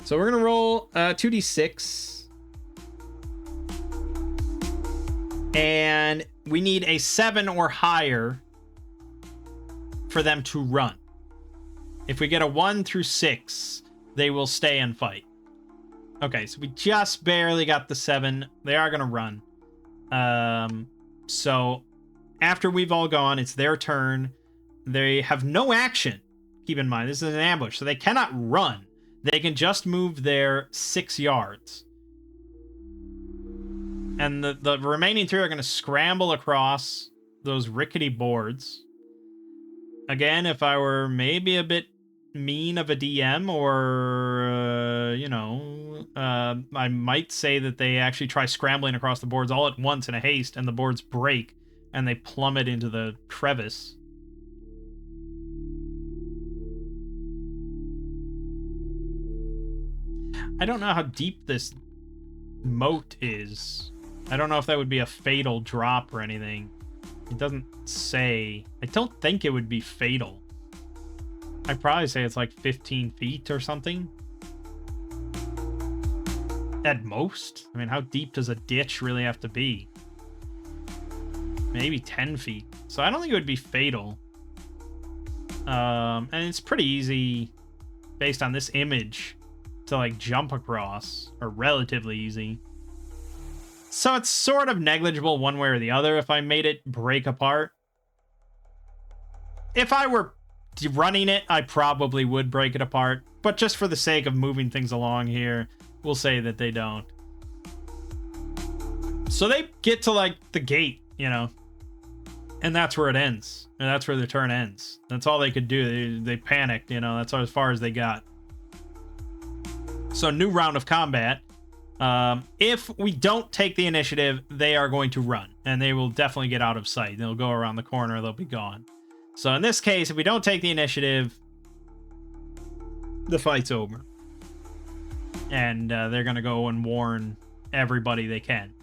So we're gonna roll 2d6. And we need a 7 or higher for them to run. If we get a 1 through 6, they will stay and fight. Okay, so we just barely got the 7. They are going to run. So after we've all gone, it's their turn. They have no action. Keep in mind, this is an ambush, so they cannot run. They can just move their 6 yards. And the remaining 3 are going to scramble across those rickety boards. Again, if I were maybe a bit mean of a DM or, I might say that they actually try scrambling across the boards all at once in a haste, and the boards break, and they plummet into the crevice. I don't know how deep this moat is. I don't know if that would be a fatal drop or anything. It doesn't say. I don't think it would be fatal. I'd probably say it's like 15 feet or something. At most. I mean, how deep does a ditch really have to be? Maybe 10 feet. So I don't think it would be fatal. And it's pretty easy, based on this image, to like jump across. Or relatively easy. So it's sort of negligible one way or the other if I made it break apart. If I were running it, I probably would break it apart. But just for the sake of moving things along here, we'll say that they don't. So they get to, like, the gate, you know. And that's where it ends. And that's where the turn ends. That's all they could do. They panicked, you know. That's as far as they got. So new round of combat. If we don't take the initiative, they are going to run. And they will definitely get out of sight. They'll go around the corner. They'll be gone. So in this case, if we don't take the initiative, the fight's over. And they're going to go and warn everybody they can.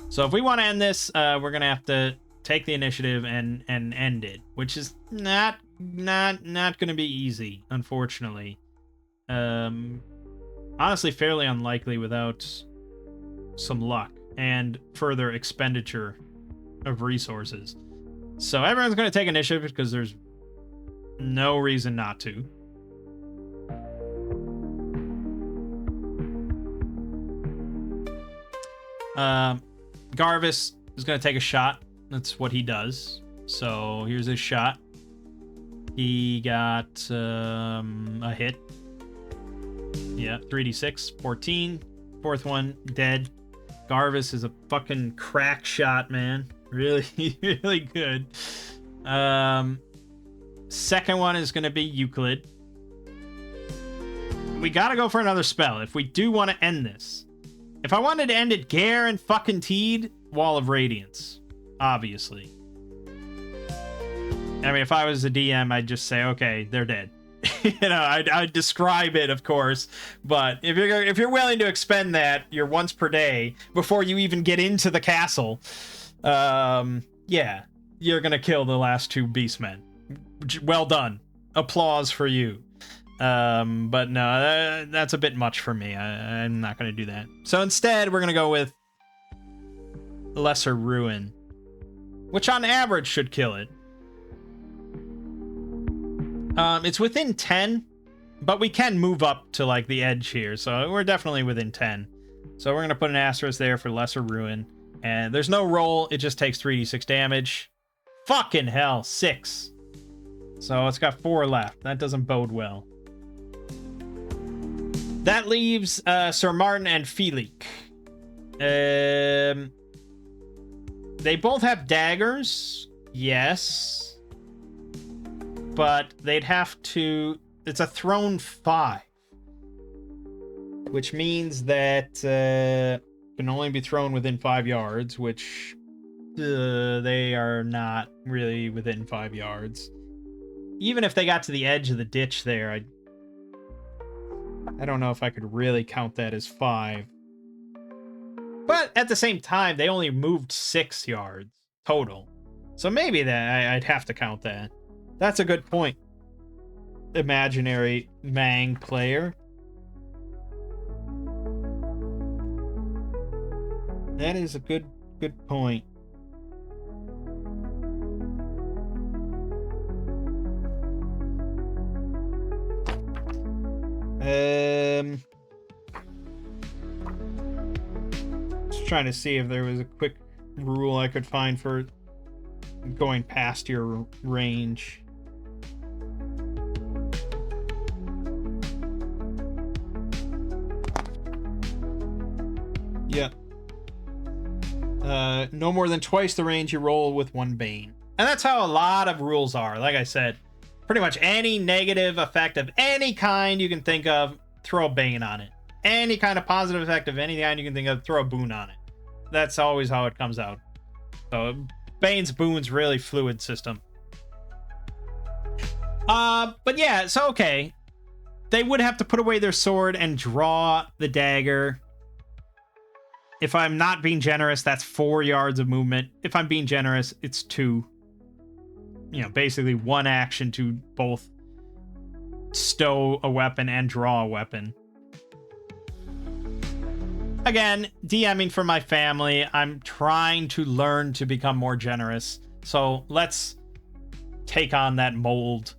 So if we want to end this, we're going to have to take the initiative and end it, which is not going to be easy, unfortunately. Honestly, fairly unlikely without some luck and further expenditure of resources. So everyone's going to take initiative because there's no reason not to. Garvis is going to take a shot. That's what he does. So here's his shot. He got a hit. Yeah, 3d6, 14. Fourth one, dead. Garvis is a fucking crack shot, man. Really, really good. Second one is going to be Euclid. We got to go for another spell if we do want to end this. If I wanted to end it guaranteed, Wall of Radiance. Obviously. I mean, if I was the DM, I'd just say, okay, they're dead. You know, I'd describe it, of course, but if you're willing to expend that your once per day before you even get into the castle, yeah, you're gonna kill the last two beastmen. Well done. Applause for you. But no, that's a bit much for me. I'm not gonna do that. So instead, we're gonna go with Lesser Ruin, which on average should kill it. It's within 10, but we can move up to, like, the edge here, so we're definitely within 10. So we're going to put an asterisk there for Lesser Ruin, and there's no roll, it just takes 3d6 damage. Fucking hell, 6. So it's got 4 left. That doesn't bode well. That leaves Sir Martin and Felix. They both have daggers, yes. But they'd have to... It's a thrown 5. Which means that can only be thrown within 5 yards, which they are not really within 5 yards. Even if they got to the edge of the ditch there, I don't know if I could really count that as 5. But at the same time, they only moved 6 yards total. So maybe that I'd have to count that. That's a good point. Imaginary Mang player. That is a good point. Just trying to see if there was a quick rule I could find for going past your range. Yeah. No more than twice the range you roll with 1 Bane. And that's how a lot of rules are. Like I said, pretty much any negative effect of any kind you can think of, throw a Bane on it. Any kind of positive effect of any kind you can think of, throw a boon on it. That's always how it comes out. So Bane's boon's really fluid system. But yeah, so okay. They would have to put away their sword and draw the dagger. If I'm not being generous, that's 4 yards of movement. If I'm being generous, it's 2. You know, basically 1 action to both stow a weapon and draw a weapon. Again, DMing for my family. I'm trying to learn to become more generous. So let's take on that mold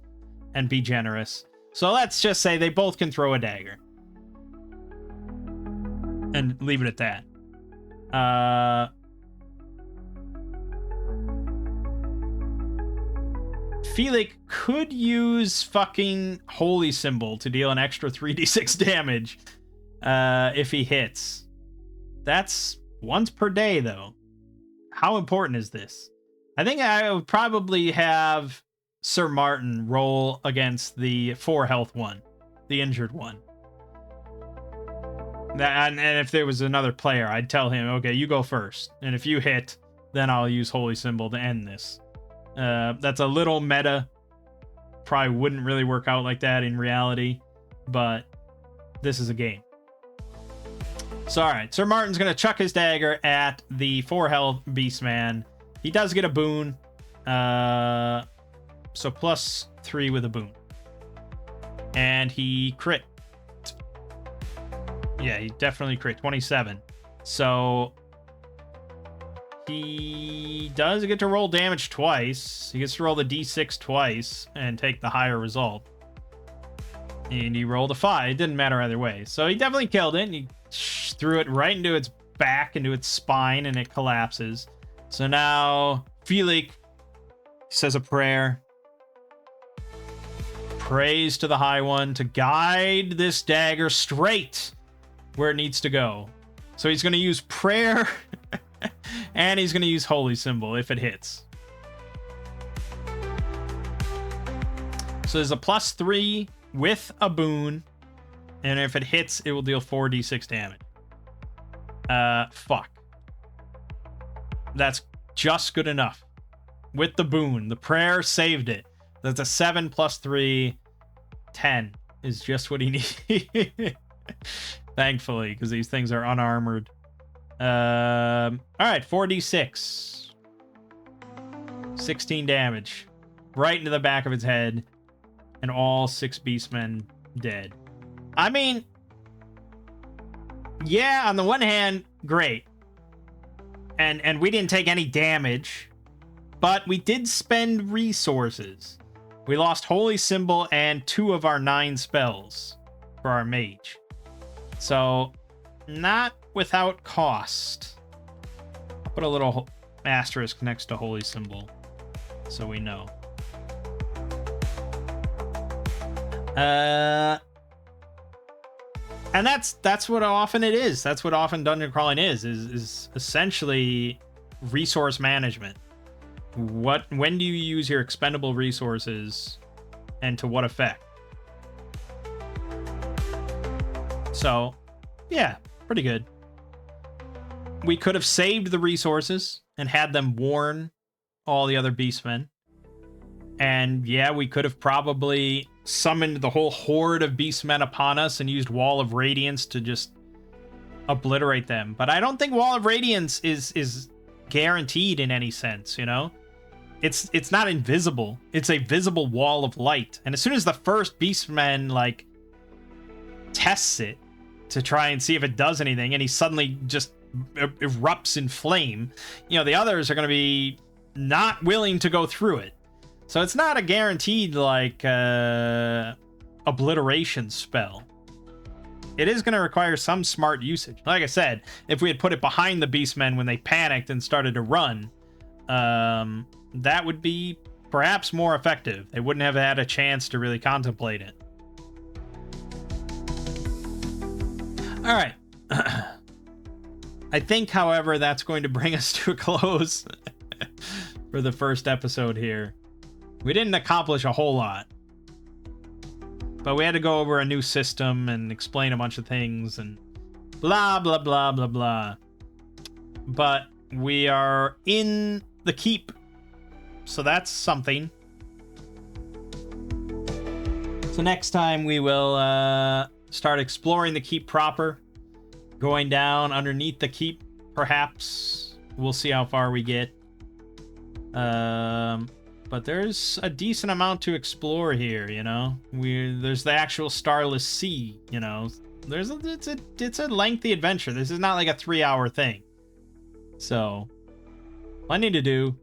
and be generous. So let's just say they both can throw a dagger. And leave it at that. Felix could use fucking Holy Symbol to deal an extra 3d6 damage if he hits. That's once per day, though. How important is this? I think I would probably have Sir Martin roll against the 4 health one, the injured one. And if there was another player, I'd tell him, okay, you go first. And if you hit, then I'll use Holy Symbol to end this. That's a little meta. Probably wouldn't really work out like that in reality, but this is a game. So, all right, Sir Martin's going to chuck his dagger at the 4 health Beastman. He does get a boon. So +3 with a boon. And he crit. Yeah, he definitely crit. 27. So he does get to roll damage twice. He gets to roll the d6 twice and take the higher result. And he rolled a 5. It didn't matter either way. So he definitely killed it. He threw it right into its back, into its spine, and it collapses. So now Felix says a prayer. Prays to the High One to guide this dagger straight where it needs to go. So he's going to use prayer and he's going to use Holy Symbol if it hits. So there's a +3 with a boon, and if it hits, it will deal 4d6 damage. Fuck. That's just good enough. With the boon, the prayer saved it. That's a 7 +3, 10 is just what he needs. Thankfully, because these things are unarmored. All right, 4d6. 16 damage. Right into the back of its head. And all 6 beastmen dead. I mean, yeah, on the one hand, great. And we didn't take any damage. But we did spend resources. We lost Holy Symbol and 2 of our 9 spells for our mage. So, not without cost. I'll put a little asterisk next to Holy Symbol so we know. And that's what often it is. That's what often dungeon crawling is essentially resource management. When do you use your expendable resources and to what effect? So, yeah, pretty good. We could have saved the resources and had them warn all the other beastmen. And yeah, we could have probably summoned the whole horde of beastmen upon us and used Wall of Radiance to just obliterate them. But I don't think Wall of Radiance is guaranteed in any sense, you know? It's not invisible. It's a visible wall of light. And as soon as the first beastman, like, tests it to try and see if it does anything, and he suddenly just erupts in flame, you know, the others are going to be not willing to go through it. So it's not a guaranteed, like, obliteration spell. It is going to require some smart usage. Like I said, if we had put it behind the beastmen when they panicked and started to run, that would be perhaps more effective. They wouldn't have had a chance to really contemplate it. All right. I think, however, that's going to bring us to a close for the first episode here. We didn't accomplish a whole lot, but we had to go over a new system and explain a bunch of things and blah, blah, blah, blah, blah. But we are in the keep, so that's something. So next time we will start exploring the keep proper, going down underneath the keep, perhaps. We'll see how far we get. But there's a decent amount to explore here, you know. There's the actual Starless Sea, you know. It's a lengthy adventure. This is not like a 3-hour thing. So, plenty to do.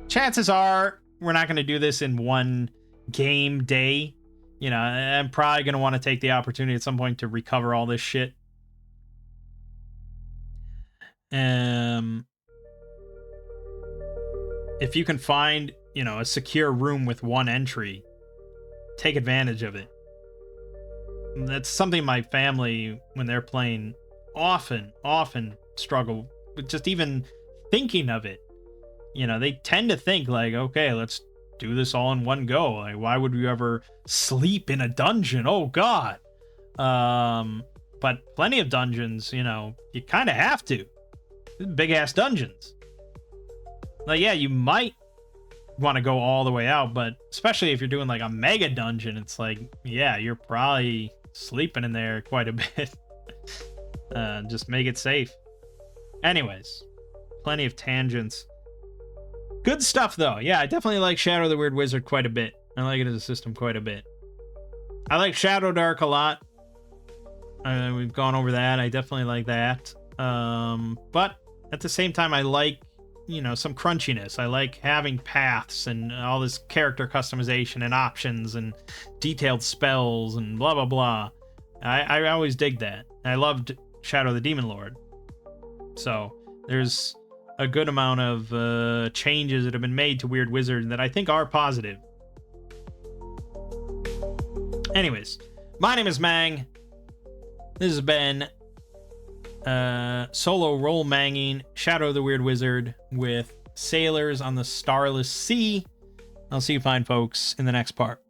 Chances are we're not going to do this in one game day. You know, I'm probably going to want to take the opportunity at some point to recover all this shit. If you can find, a secure room with one entry, take advantage of it. That's something my family, when they're playing, often struggle with just even thinking of it. They tend to think like, okay, let's do this all in one go. Like, why would you ever sleep in a dungeon? Oh God. But plenty of dungeons, you kind of have to. Big ass dungeons. Like, yeah, you might want to go all the way out, but especially if you're doing like a mega dungeon, it's like, yeah, you're probably sleeping in there quite a bit. Just make it safe. Anyways, plenty of tangents. Good stuff though. Yeah, I definitely like Shadow the Weird Wizard quite a bit. I like it as a system quite a bit. I like Shadow Dark a lot. We've gone over that. I definitely like that. But at the same time, I like, some crunchiness. I like having paths and all this character customization and options and detailed spells and blah, blah, blah. I always dig that. I loved Shadow the Demon Lord. So there's a good amount of changes that have been made to Weird Wizard that I think are positive. Anyways, my name is Mang. This has been solo role manging Shadow the Weird Wizard with sailors on the Starless Sea. I'll see you fine folks in the next part.